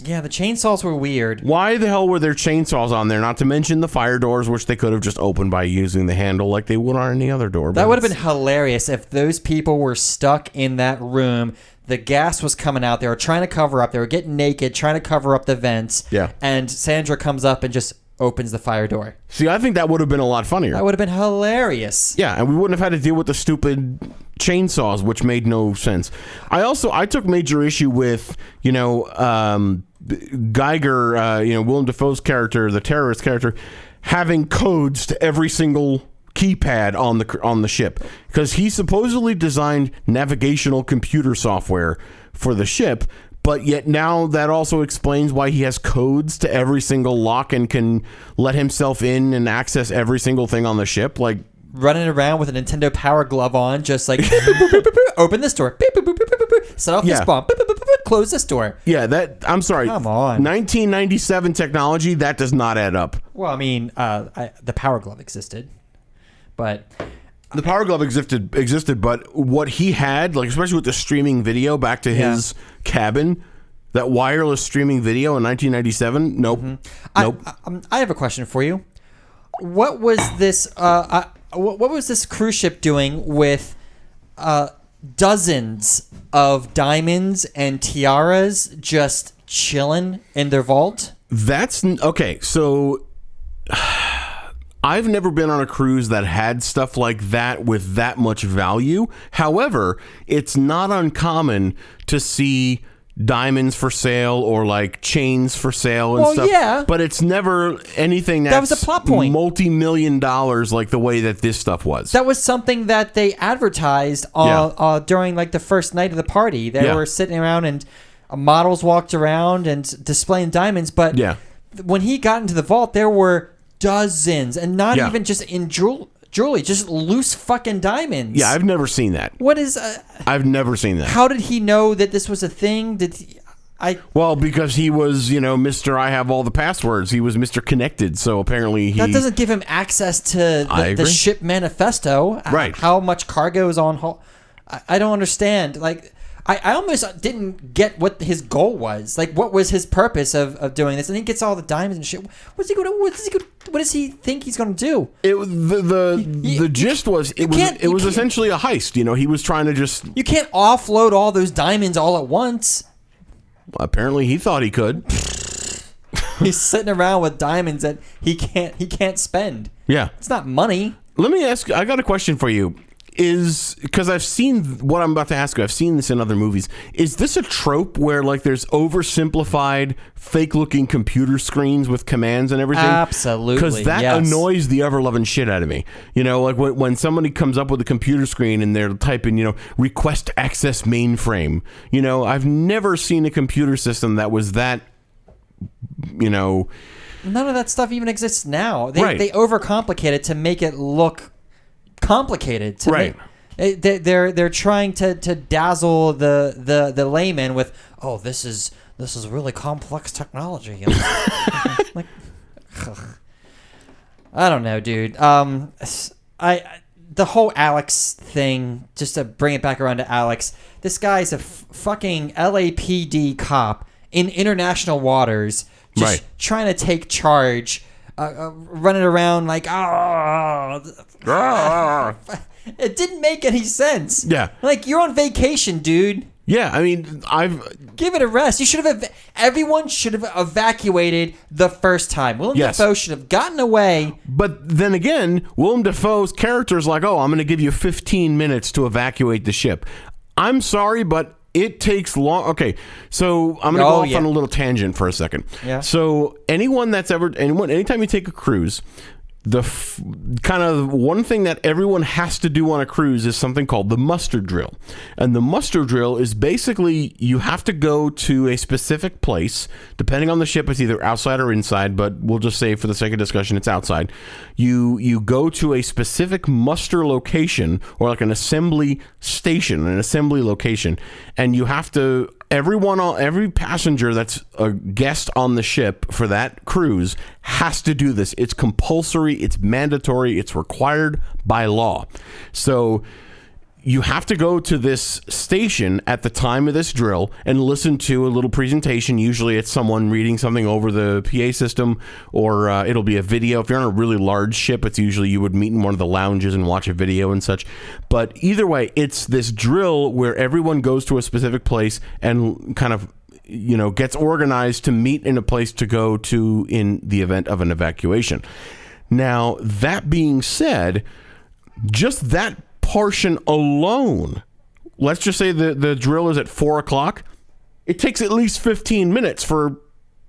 Yeah, the chainsaws were weird. Why the hell were there chainsaws on there? Not to mention the fire doors, which they could have just opened by using the handle like they would on any other door. That would have been hilarious if those people were stuck in that room. The gas was coming out. They were trying to cover up. They were getting naked, trying to cover up the vents. Yeah. And Sandra comes up and just opens the fire door. See, I think that would have been a lot funnier. That would have been hilarious. Yeah, and we wouldn't have had to deal with the stupid chainsaws, which made no sense. I took major issue with, Geiger, Willem Dafoe's character, the terrorist character, having codes to every single keypad on the ship, because he supposedly designed navigational computer software for the ship, but yet now that also explains why he has codes to every single lock and can let himself in and access every single thing on the ship, like running around with a Nintendo Power Glove on, just like open this door, set off this bomb, close this door. Yeah, I'm sorry. Come on. 1997 technology, that does not add up. Well, I mean, the Power Glove existed, but the Power Glove existed, but what he had, like especially with the streaming video back to his cabin, that wireless streaming video in 1997, nope. Nope. I have a question for you. What was this? What was this cruise ship doing with dozens of diamonds and tiaras just chilling in their vault? That's okay. So I've never been on a cruise that had stuff like that with that much value. However, it's not uncommon to see diamonds for sale or like chains for sale and stuff. Yeah. But it's never anything that's that was a plot point. Multi-million dollars like the way that this stuff was. That was something that they advertised during like the first night of the party. They were sitting around and models walked around and displaying diamonds. But when he got into the vault, there were dozens, and not even just in jewelry, just loose fucking diamonds. Yeah, I've never seen that. What is? I've never seen that. How did he know that this was a thing? Well, because he was, Mr. I have all the passwords. He was Mr. Connected, so apparently that doesn't give him access to the ship manifesto. Right. How much cargo is on hold? I don't understand. Like, I almost didn't get what his goal was. Like, what was his purpose of doing this? And he gets all the diamonds and shit. What does he think he's going to do? The gist was it was essentially a heist. He was trying to just. You can't offload all those diamonds all at once. Apparently, he thought he could. He's sitting around with diamonds that he can't spend. Yeah, it's not money. Let me ask. I got a question for you. Because I've seen what I'm about to ask you. I've seen this in other movies. Is this a trope where like there's oversimplified, fake-looking computer screens with commands and everything? Absolutely. Because that annoys the ever-loving shit out of me. Like when somebody comes up with a computer screen and they're typing, request access mainframe. I've never seen a computer system that was that None of that stuff even exists now. Right. They overcomplicate it to make it look complicated. Right. They're trying to dazzle the layman with, oh, this is really complex technology. Like, I don't know, dude. The whole Alex thing, just to bring it back around to Alex, this guy's a fucking LAPD cop in international waters, just trying to take charge, running around like, it didn't make any sense. Yeah. Like, you're on vacation, dude. Yeah, I mean, Give it a rest. Everyone should have evacuated the first time. Willem Dafoe should have gotten away. But then again, Willem Dafoe's character is like, oh, I'm going to give you 15 minutes to evacuate the ship. I'm sorry, but it takes long. Okay, so I'm going to go off on a little tangent for a second. Yeah. So anytime you take a cruise, the kind of one thing that everyone has to do on a cruise is something called the muster drill. And the muster drill is basically you have to go to a specific place, depending on the ship, it's either outside or inside, but we'll just say for the sake of discussion, it's outside. You go to a specific muster location, or like an assembly station, an assembly location, and you have to every passenger that's a guest on the ship for that cruise has to do this. It's compulsory, it's mandatory, it's required by law. So you have to go to this station at the time of this drill and listen to a little presentation. Usually it's someone reading something over the PA system, or it'll be a video. If you're on a really large ship, it's usually you would meet in one of the lounges and watch a video and such. But either way, it's this drill where everyone goes to a specific place and kind of gets organized to meet in a place to go to in the event of an evacuation. Now, that being said, just that portion alone, let's just say the drill is at 4:00. It takes at least 15 minutes for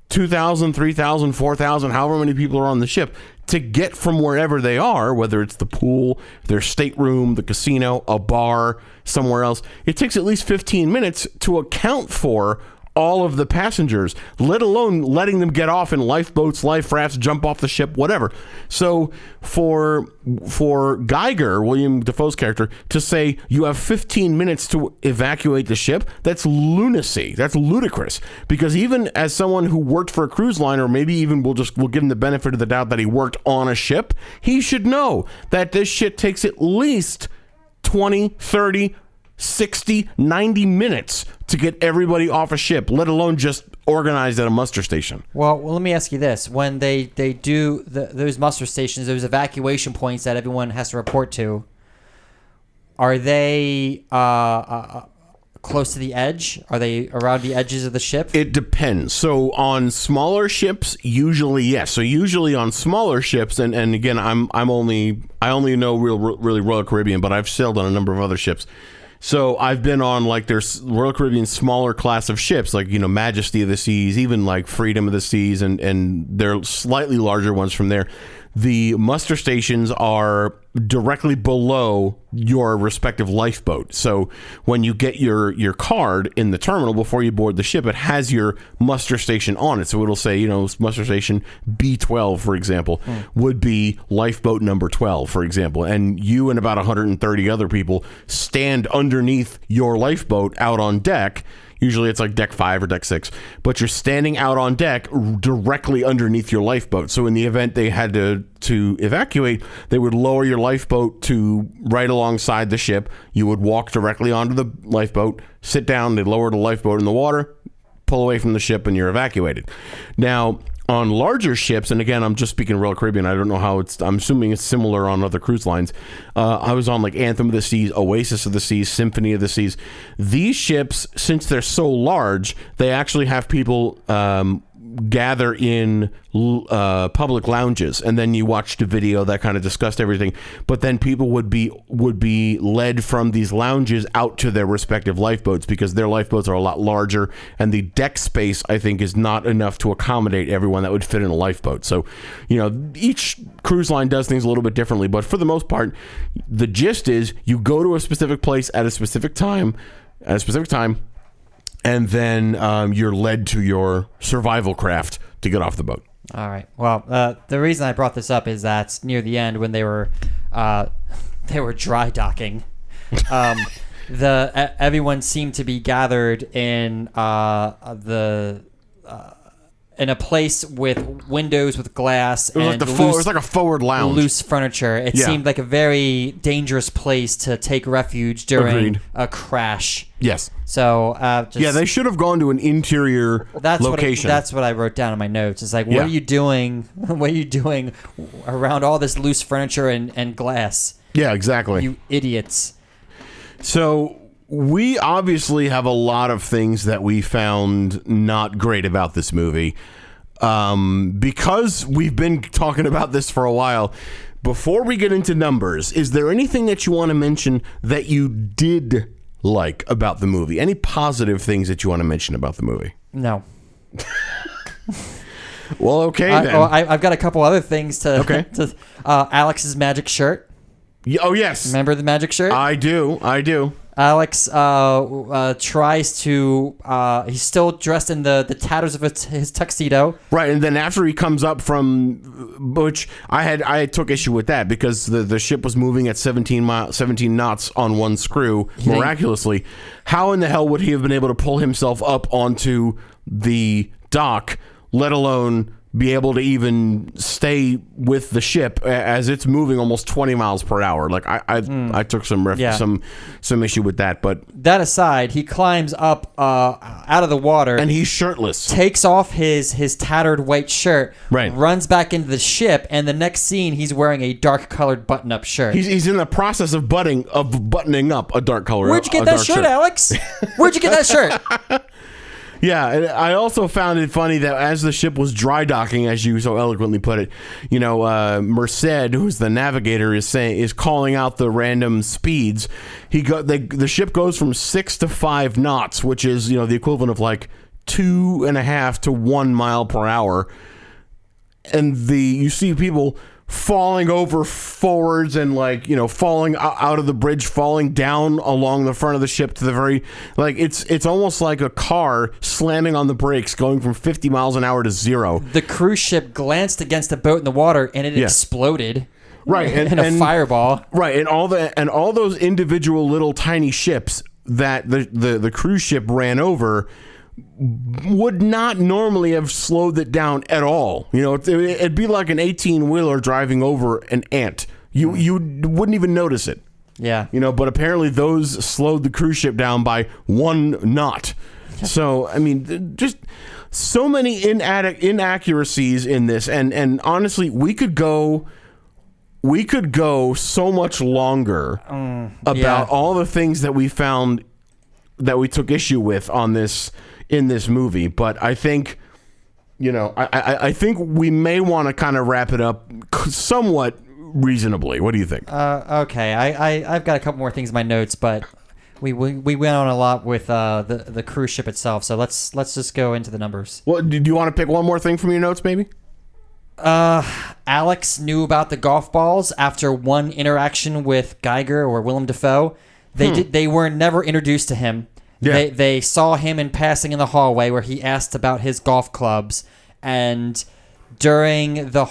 2,000, 3,000, 4,000, however many people are on the ship to get from wherever they are, whether it's the pool, their stateroom, the casino, a bar, somewhere else. It takes at least 15 minutes to account for all of the passengers, let alone letting them get off in lifeboats, life rafts, jump off the ship, whatever. So for Geiger, William Dafoe's character, to say you have 15 minutes to evacuate the ship, that's lunacy. That's ludicrous. Because even as someone who worked for a cruise line, or maybe even we'll give him the benefit of the doubt that he worked on a ship, he should know that this shit takes at least 20, 30, 60, 90 minutes to get everybody off a ship, let alone just organized at a muster station. Well, let me ask you this. When they do those muster stations, those evacuation points that everyone has to report to, are they close to the edge? Are they around the edges of the ship? It depends. So on smaller ships, usually yes. So usually on smaller ships, and again, I only know really Royal Caribbean, but I've sailed on a number of other ships. So I've been on like there's Royal Caribbean smaller class of ships, like Majesty of the Seas, even like Freedom of the Seas, and they're slightly larger ones from there. The muster stations are directly below your respective lifeboat. So when you get your card in the terminal before you board the ship, it has your muster station on it. So it'll say, muster station B12, for example, would be lifeboat number 12, for example. And you and about 130 other people stand underneath your lifeboat out on deck. Usually it's like deck 5 or deck 6, but you're standing out on deck directly underneath your lifeboat. So in the event they had to evacuate, they would lower your lifeboat to right alongside the ship. You would walk directly onto the lifeboat, sit down, they'd lower the lifeboat in the water, pull away from the ship, and you're evacuated. Now, on larger ships, and again, I'm just speaking Royal Caribbean, I don't know how I'm assuming it's similar on other cruise lines. I was on like Anthem of the Seas, Oasis of the Seas, Symphony of the Seas. These ships, since they're so large, they actually have people gather in public lounges, and then you watched a video that kind of discussed everything, but then people would be led from these lounges out to their respective lifeboats, because their lifeboats are a lot larger, and the deck space, I think, is not enough to accommodate everyone that would fit in a lifeboat. So each cruise line does things a little bit differently, but for the most part, the gist is you go to a specific place at a specific time, and then you're led to your survival craft to get off the boat. All right. Well, the reason I brought this up is that near the end, when they were dry docking, everyone seemed to be gathered in in a place with windows with glass and it was like a forward lounge. Loose furniture. It seemed like a very dangerous place to take refuge during a crash. Yes. So they should have gone to an interior location. That's what I wrote down in my notes. It's like, what are you doing? What are you doing around all this loose furniture and glass? Yeah, exactly. You idiots. So we obviously have a lot of things that we found not great about this movie. Because we've been talking about this for a while, before we get into numbers, is there anything that you want to mention that you did like about the movie? Any positive things that you want to mention about the movie? No. Well, okay then. I've got a couple other things to... Okay. Alex's magic shirt. Oh, yes. Remember the magic shirt? I do. Alex tries to... he's still dressed in the tatters of his tuxedo. Right, and then after he comes up from... Which I took issue with that because the ship was moving at 17 knots on one screw, miraculously. How in the hell would he have been able to pull himself up onto the dock, let alone be able to even stay with the ship as it's moving almost 20 miles per hour? Like I took some issue with that, but that aside, he climbs up out of the water and he's shirtless, takes off his tattered white shirt, right, runs back into the ship, and the next scene he's wearing a dark colored button up shirt. He's in the process of buttoning up a dark color. Where'd you get that shirt, Alex? Where'd you get that shirt? Yeah, and I also found it funny that as the ship was dry docking, as you so eloquently put it, Merced, who's the navigator, is calling out the random speeds. The ship goes from 6 to 5 knots, which is the equivalent of like 2.5 to 1 mile per hour, and you see people falling over forwards and falling out of the bridge, falling down along the front of the ship to the very it's almost like a car slamming on the brakes going from 50 miles an hour to 0. The cruise ship glanced against a boat in the water and it exploded. Right, and a fireball. Right, and all those individual little tiny ships that the cruise ship ran over would not normally have slowed it down at all. It'd be like an 18-wheeler driving over an ant. You wouldn't even notice it. Yeah. But apparently those slowed the cruise ship down by 1 knot. So, I mean, just so many inaccuracies in this. And honestly, we could go so much longer about all the things that we found that we took issue with in this movie, but I think, I think we may want to kind of wrap it up somewhat reasonably. What do you think? Okay, I've got a couple more things in my notes, but we went on a lot with the cruise ship itself, so let's just go into the numbers. Well, do you want to pick one more thing from your notes, maybe? Alex knew about the golf balls after one interaction with Geiger or Willem Dafoe. They were never introduced to him. Yeah. They saw him in passing in the hallway where he asked about his golf clubs, and during the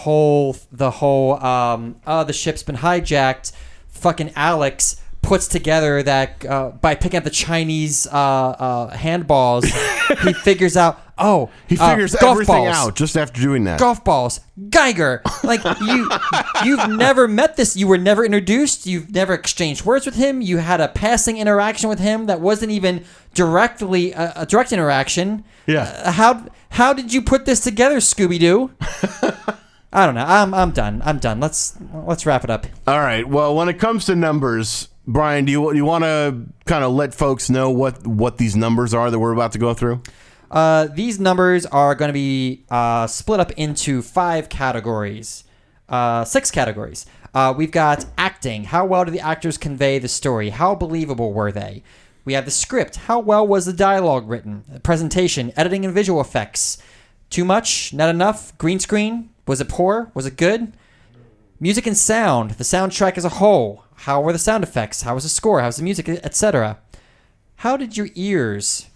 ship's been hijacked, fucking Alex puts together that by picking up the Chinese handballs, he figures out. He figures everything balls. out just after doing that. Golf balls, Geiger. Like you've never met this. You were never introduced. You've never exchanged words with him. You had a passing interaction with him that wasn't even directly a direct interaction. Yeah. How did you put this together, Scooby-Doo? I don't know. I'm done. Let's wrap it up. All right. Well, when it comes to numbers, Brian, do you want to kind of let folks know what these numbers are that we're about to go through? These numbers are going to be split up into 6 categories. We've got acting. How well do the actors convey the story? How believable were they? We have the script. How well was the dialogue written? Presentation, editing, and visual effects. Too much? Not enough? Green screen? Was it poor? Was it good? Music and sound. The soundtrack as a whole. How were the sound effects? How was the score? How was the music, etc.? How did your ears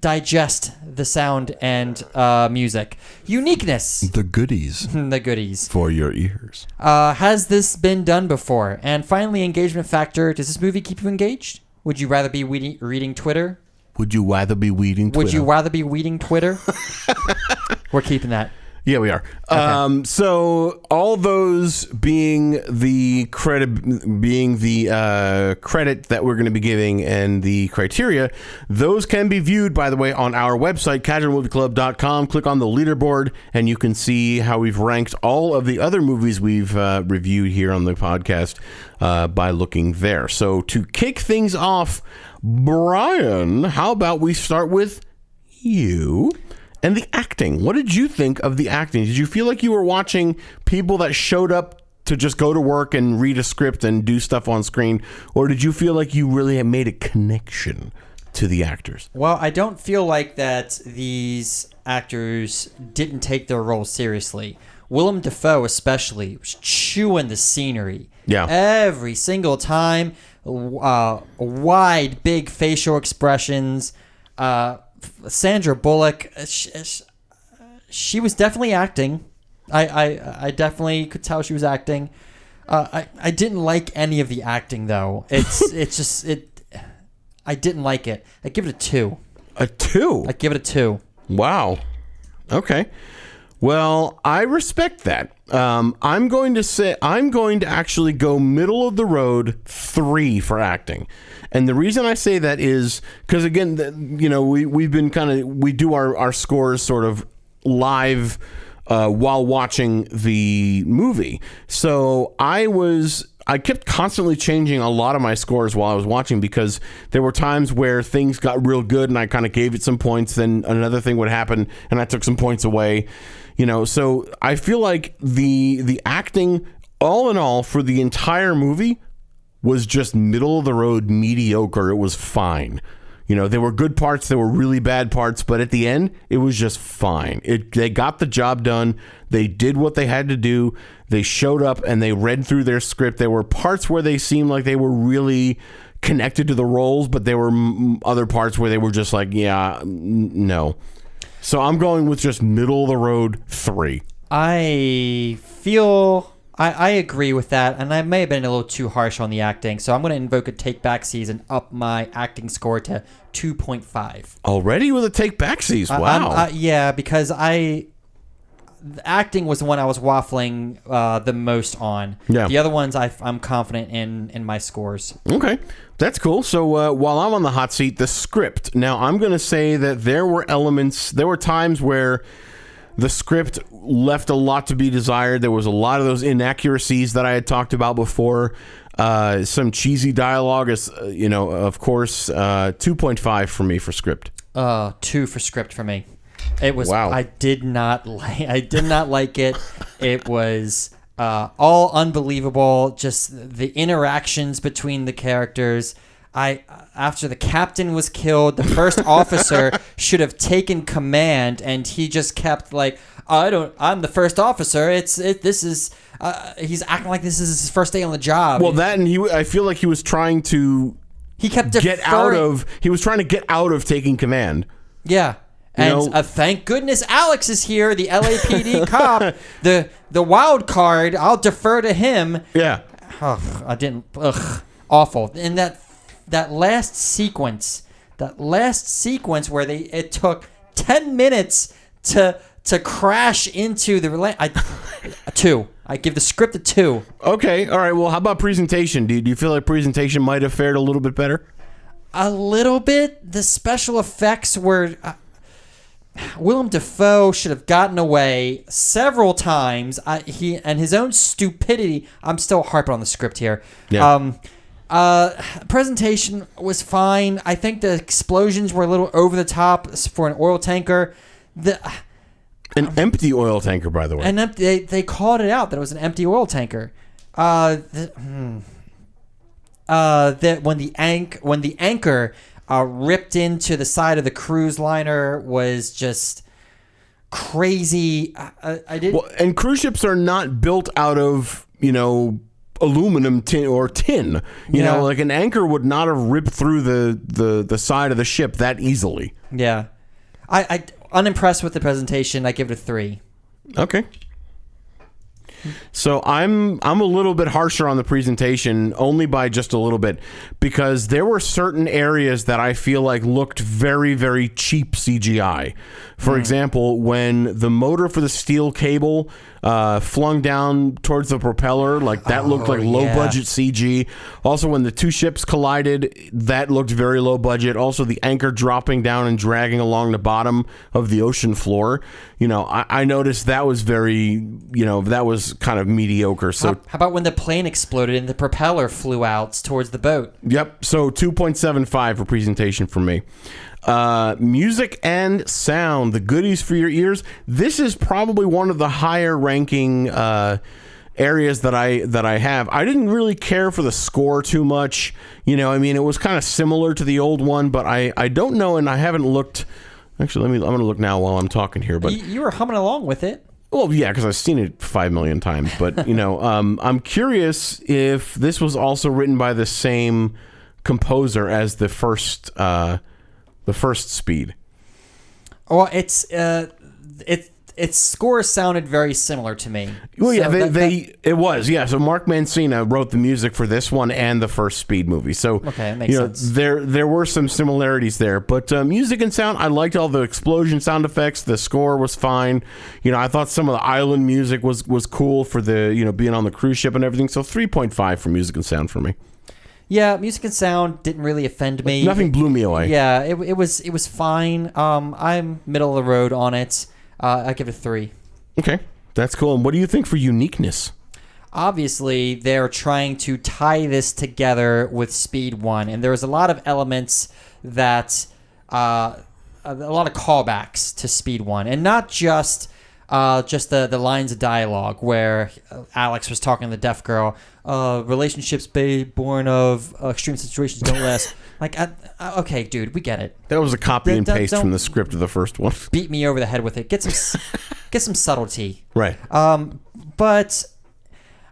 digest the sound and music. Uniqueness. The goodies. The goodies. For your ears. Has this been done before? And finally, engagement factor. Does this movie keep you engaged? Would you rather be reading Twitter? Would you rather be weeding Twitter? Would you rather be reading Twitter? We're keeping that. Yeah, we are. Okay. So all those being the credit that we're going to be giving and the criteria, those can be viewed, by the way, on our website, casualmovieclub.com. Click on the leaderboard, and you can see how we've ranked all of the other movies we've reviewed here on the podcast by looking there. So to kick things off, Brian, how about we start with you? And the acting. What did you think of the acting? Did you feel like you were watching people that showed up to just go to work and read a script and do stuff on screen? Or did you feel like you really had made a connection to the actors? Well, I don't feel like that these actors didn't take their role seriously. Willem Dafoe especially was chewing the scenery. Yeah. Every single time. Wide, big facial expressions. Sandra Bullock, she was definitely acting. I definitely could tell she was acting. I didn't like any of the acting though. I didn't like it. I give it a 2. A 2? I give it a 2. Wow. Okay. Well, I respect that. I'm going to actually go middle of the road 3 for acting. And the reason I say that is because, again, we do our scores sort of live while watching the movie. So I kept constantly changing a lot of my scores while I was watching because there were times where things got real good and I kind of gave it some points. Then another thing would happen and I took some points away. So I feel like the acting, all in all, for the entire movie was just middle of the road mediocre. It was fine. There were good parts, there were really bad parts, but at the end, it was just fine. They got the job done. They did what they had to do. They showed up and they read through their script. There were parts where they seemed like they were really connected to the roles, but there were other parts where they were just like, yeah, no. So I'm going with just middle of the road 3. I feel I agree with that, and I may have been a little too harsh on the acting, so I'm going to invoke a take-back-seas and up my acting score to 2.5. Already with a take-back-seas? Wow. Yeah, because the acting was the one I was waffling the most on. Yeah. The other ones I'm confident in my scores. Okay, that's cool. So while I'm on the hot seat, the script. Now, I'm going to say that there were times where the script left a lot to be desired. There was a lot of those inaccuracies that I had talked about before. Some cheesy dialogue, of course. 2.5 for me for script. 2 for script for me. It was. Wow. I did not like it. It was all unbelievable. Just the interactions between the characters. After the captain was killed, the first officer should have taken command, and he just kept like, I'm the first officer. He's acting like this is his first day on the job. Well, that, and I feel like he was trying to he kept he was trying to get out of taking command. Yeah. And thank goodness Alex is here, the LAPD cop, the wild card. I'll defer to him. Yeah. Awful. And that last sequence where it took 10 minutes to crash into the 2. I give the script a 2. Okay. All right. Well, how about presentation? Do you feel like presentation might have fared a little bit better? A little bit. The special effects were... Willem Dafoe should have gotten away several times. He and his own stupidity. I'm still harping on the script here. Yeah. Presentation was fine. I think the explosions were a little over the top for an oil tanker. An empty oil tanker, by the way. And they called it out that it was an empty oil tanker. That when the anchor ripped into the side of the cruise liner was just crazy. I didn't. Well, and cruise ships are not built out of aluminum tin or tin. You know, like an anchor would not have ripped through the side of the ship that easily. Yeah. I unimpressed with the presentation. I give it a 3. Okay. So I'm a little bit harsher on the presentation, only by just a little bit, because there were certain areas that I feel like looked very, very cheap CGI. For example, when the motor for the steel cable flung down towards the propeller, like that looked like low budget CG. Also, when the two ships collided, that looked very low budget. Also, the anchor dropping down and dragging along the bottom of the ocean floor. I noticed that was very, that was kind of mediocre. So how about when the plane exploded and the propeller flew out towards the boat? Yep. So 2.75 for presentation for me. Music and sound, the goodies for your ears. This is probably one of the higher ranking areas that I have. I didn't really care for the score too much. It was kind of similar to the old one, but I don't know, and I haven't looked. Actually, I'm going to look now while I'm talking here. But you were humming along with it. Well, yeah, because I've seen it 5 million times. But I'm curious if this was also written by the same composer as the first Speed. Well, its score sounded very similar to me. Well, yeah, it was. Yeah, so Mark Mancina wrote the music for this one and the first Speed movie. So okay, that makes sense. There were some similarities there, but music and sound, I liked all the explosion sound effects. The score was fine. I thought some of the island music was cool for the being on the cruise ship and everything. So 3.5 for music and sound for me. Yeah, music and sound didn't really offend me. Nothing blew me away. Yeah, it was fine. I'm middle of the road on it. I give it a 3. Okay, that's cool. And what do you think for uniqueness? Obviously, they're trying to tie this together with Speed 1, and there's a lot of elements that a lot of callbacks to Speed 1, and not just the lines of dialogue where Alex was talking to the deaf girl. Relationships born of extreme situations don't last. Like, okay, dude, we get it. That was a copy and paste from the script of the first one. Beat me over the head with it. Get some subtlety. Right. But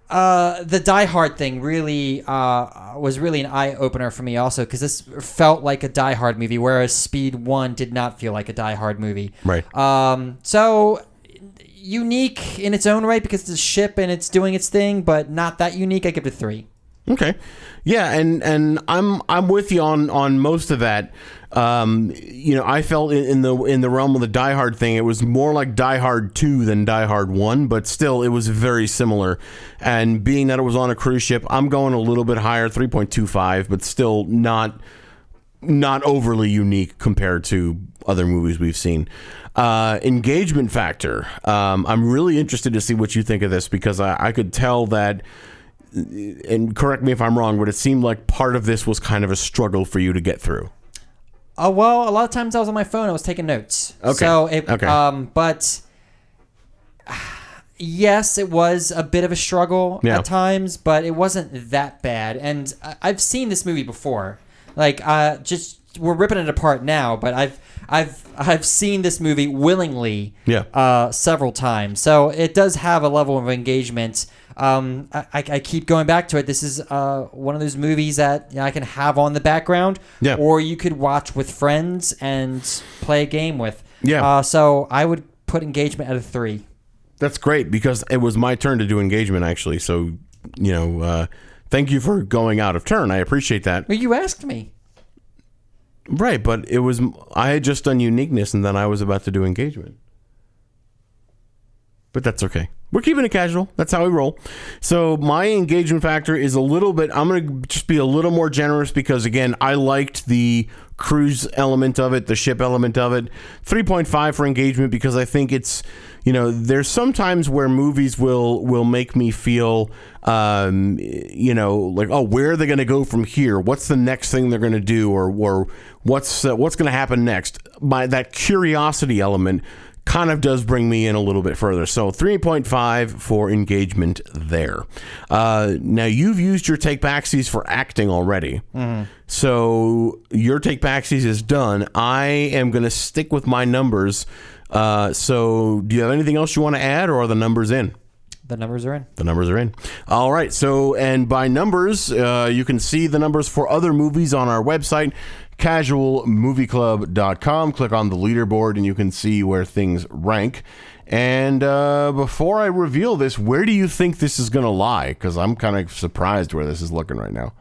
the Die Hard thing really was really an eye opener for me also, because this felt like a Die Hard movie, whereas Speed 1 did not feel like a Die Hard movie. Right. So unique in its own right because it's a ship and it's doing its thing, but not that unique. I give it a 3. Okay. Yeah, and I'm with you on most of that. I felt in the realm of the Die Hard thing, it was more like Die Hard 2 than Die Hard 1, but still it was very similar. And being that it was on a cruise ship, I'm going a little bit higher, 3.25, but still not overly unique compared to other movies we've seen. Engagement factor. I'm really interested to see what you think of this, because I could tell that, and correct me if I'm wrong, but it seemed like part of this was kind of a struggle for you to get through. Well, a lot of times I was on my phone. I was taking notes. Okay. So but yes, it was a bit of a struggle at times, but it wasn't that bad. And I've seen this movie before. Like, we're ripping it apart now, but I've seen this movie willingly several times. So it does have a level of engagement. I keep going back to it. This is one of those movies that I can have on the background, or you could watch with friends and play a game with. So I would put engagement at a 3. That's great, because it was my turn to do engagement, actually. So, thank you for going out of turn. I appreciate that. Well, you asked me. Right, but I had just done uniqueness, and then I was about to do engagement. But that's okay. We're keeping it casual. That's how we roll. So my engagement factor is a little bit, I'm going to just be a little more generous, because, again, I liked the cruise element of it, the ship element of it. 3.5 for engagement, because I think it's, there's sometimes where movies will make me feel, like, oh, where are they going to go from here? What's the next thing they're going to do? Or what's going to happen next? That curiosity element kind of does bring me in a little bit further. So 3.5 for engagement there. Now, you've used your take backsies for acting already. Mm-hmm. So your take backsies is done. I am going to stick with my numbers. So do you have anything else you want to add, or are the numbers in? The numbers are in. The numbers are in. All right. So, and by numbers, you can see the numbers for other movies on our website, casualmovieclub.com. Click on the leaderboard and you can see where things rank. And before I reveal this, where do you think this is going to lie? Because I'm kind of surprised where this is looking right now.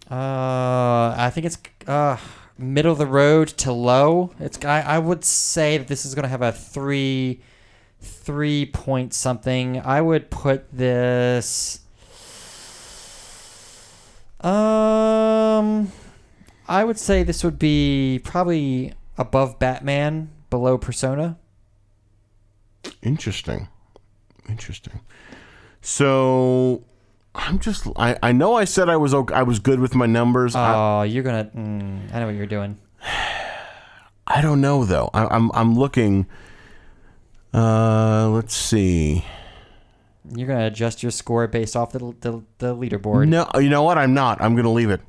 I think it's middle of the road to low. I would say that this is going to have a 3 point something. I would put this I would say this would be probably above Batman, below Persona. Interesting. So I know I said I was good with my numbers. You're gonna I know what you're doing. I don't know though. I'm looking. Let's see. You're going to adjust your score based off the leaderboard. No, you know what? I'm not. I'm going to leave it.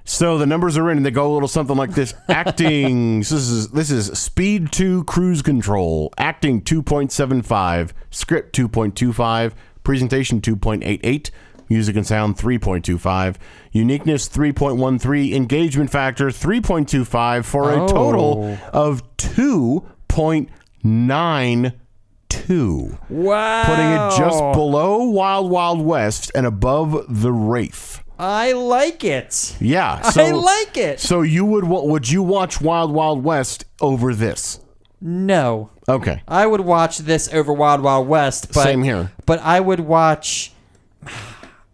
So the numbers are in, and they go a little something like this. Acting. This is Speed 2 Cruise Control. Acting 2.75. Script 2.25. Presentation 2.88. Music and sound 3.25. Uniqueness 3.13. Engagement factor 3.25 for a total of 2.92. Wow. Putting it just below Wild Wild West and above The Wraith. I like it. Yeah. I like it. So would you watch Wild Wild West over this? No. Okay. I would watch this over Wild Wild West. But, Same here. But I would watch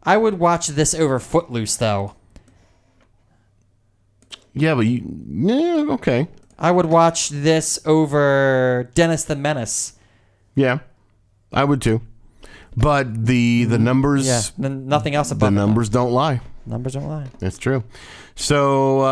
this over Footloose, though. Yeah, but okay. I would watch this over Dennis the Menace. Yeah, I would too. But the numbers... Yeah, nothing else above the numbers don't lie. Numbers don't lie. That's true. So,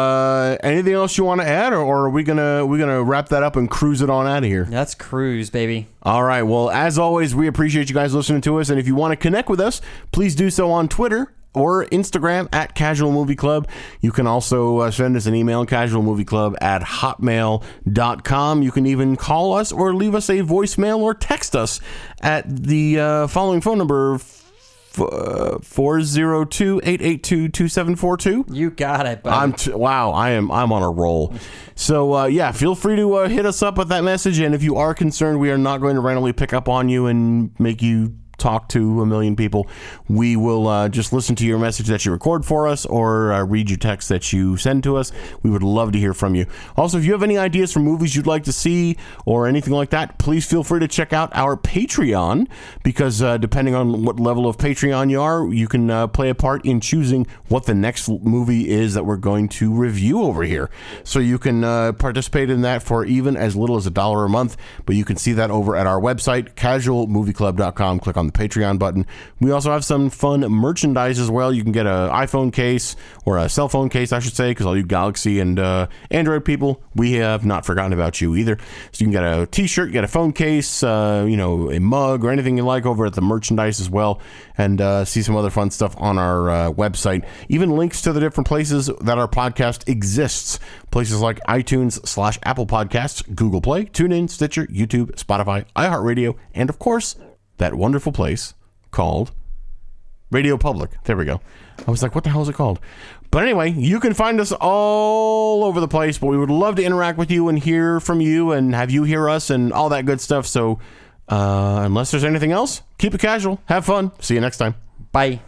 anything else you want to add, or are we gonna wrap that up and cruise it on out of here? That's cruise, baby. All right. Well, as always, we appreciate you guys listening to us, and if you want to connect with us, please do so on Twitter or Instagram at Casual Movie Club. You can also send us an email, casualmovieclub@hotmail.com. You can even call us or leave us a voicemail or text us at the following phone number, 402-882-2742. You got it, buddy. I'm on a roll. So feel free to hit us up with that message, and if you are concerned we are not going to randomly pick up on you and make you talk to a million people, we will just listen to your message that you record for us or read your text that you send to us. We would love to hear from you. Also, if you have any ideas for movies you'd like to see or anything like that, please feel free to check out our Patreon, because depending on what level of Patreon you are, you can play a part in choosing what the next movie is that we're going to review over here. So you can participate in that for even as little as $1 a month, but you can see that over at our website, casualmovieclub.com. Click on the Patreon button. We also have some fun merchandise as well. You can get an iPhone case, or a cell phone case, I should say, because all you Galaxy and Android people, we have not forgotten about you either. So you can get a t-shirt, you get a phone case, a mug, or anything you like over at the merchandise as well, and see some other fun stuff on our website. Even links to the different places that our podcast exists. Places like iTunes / Apple Podcasts, Google Play, TuneIn, Stitcher, YouTube, Spotify, iHeartRadio, and of course, that wonderful place called Radio Public. There we go. I was like, what the hell is it called? But anyway, you can find us all over the place, but we would love to interact with you and hear from you and have you hear us and all that good stuff. So unless there's anything else, keep it casual. Have fun. See you next time. Bye.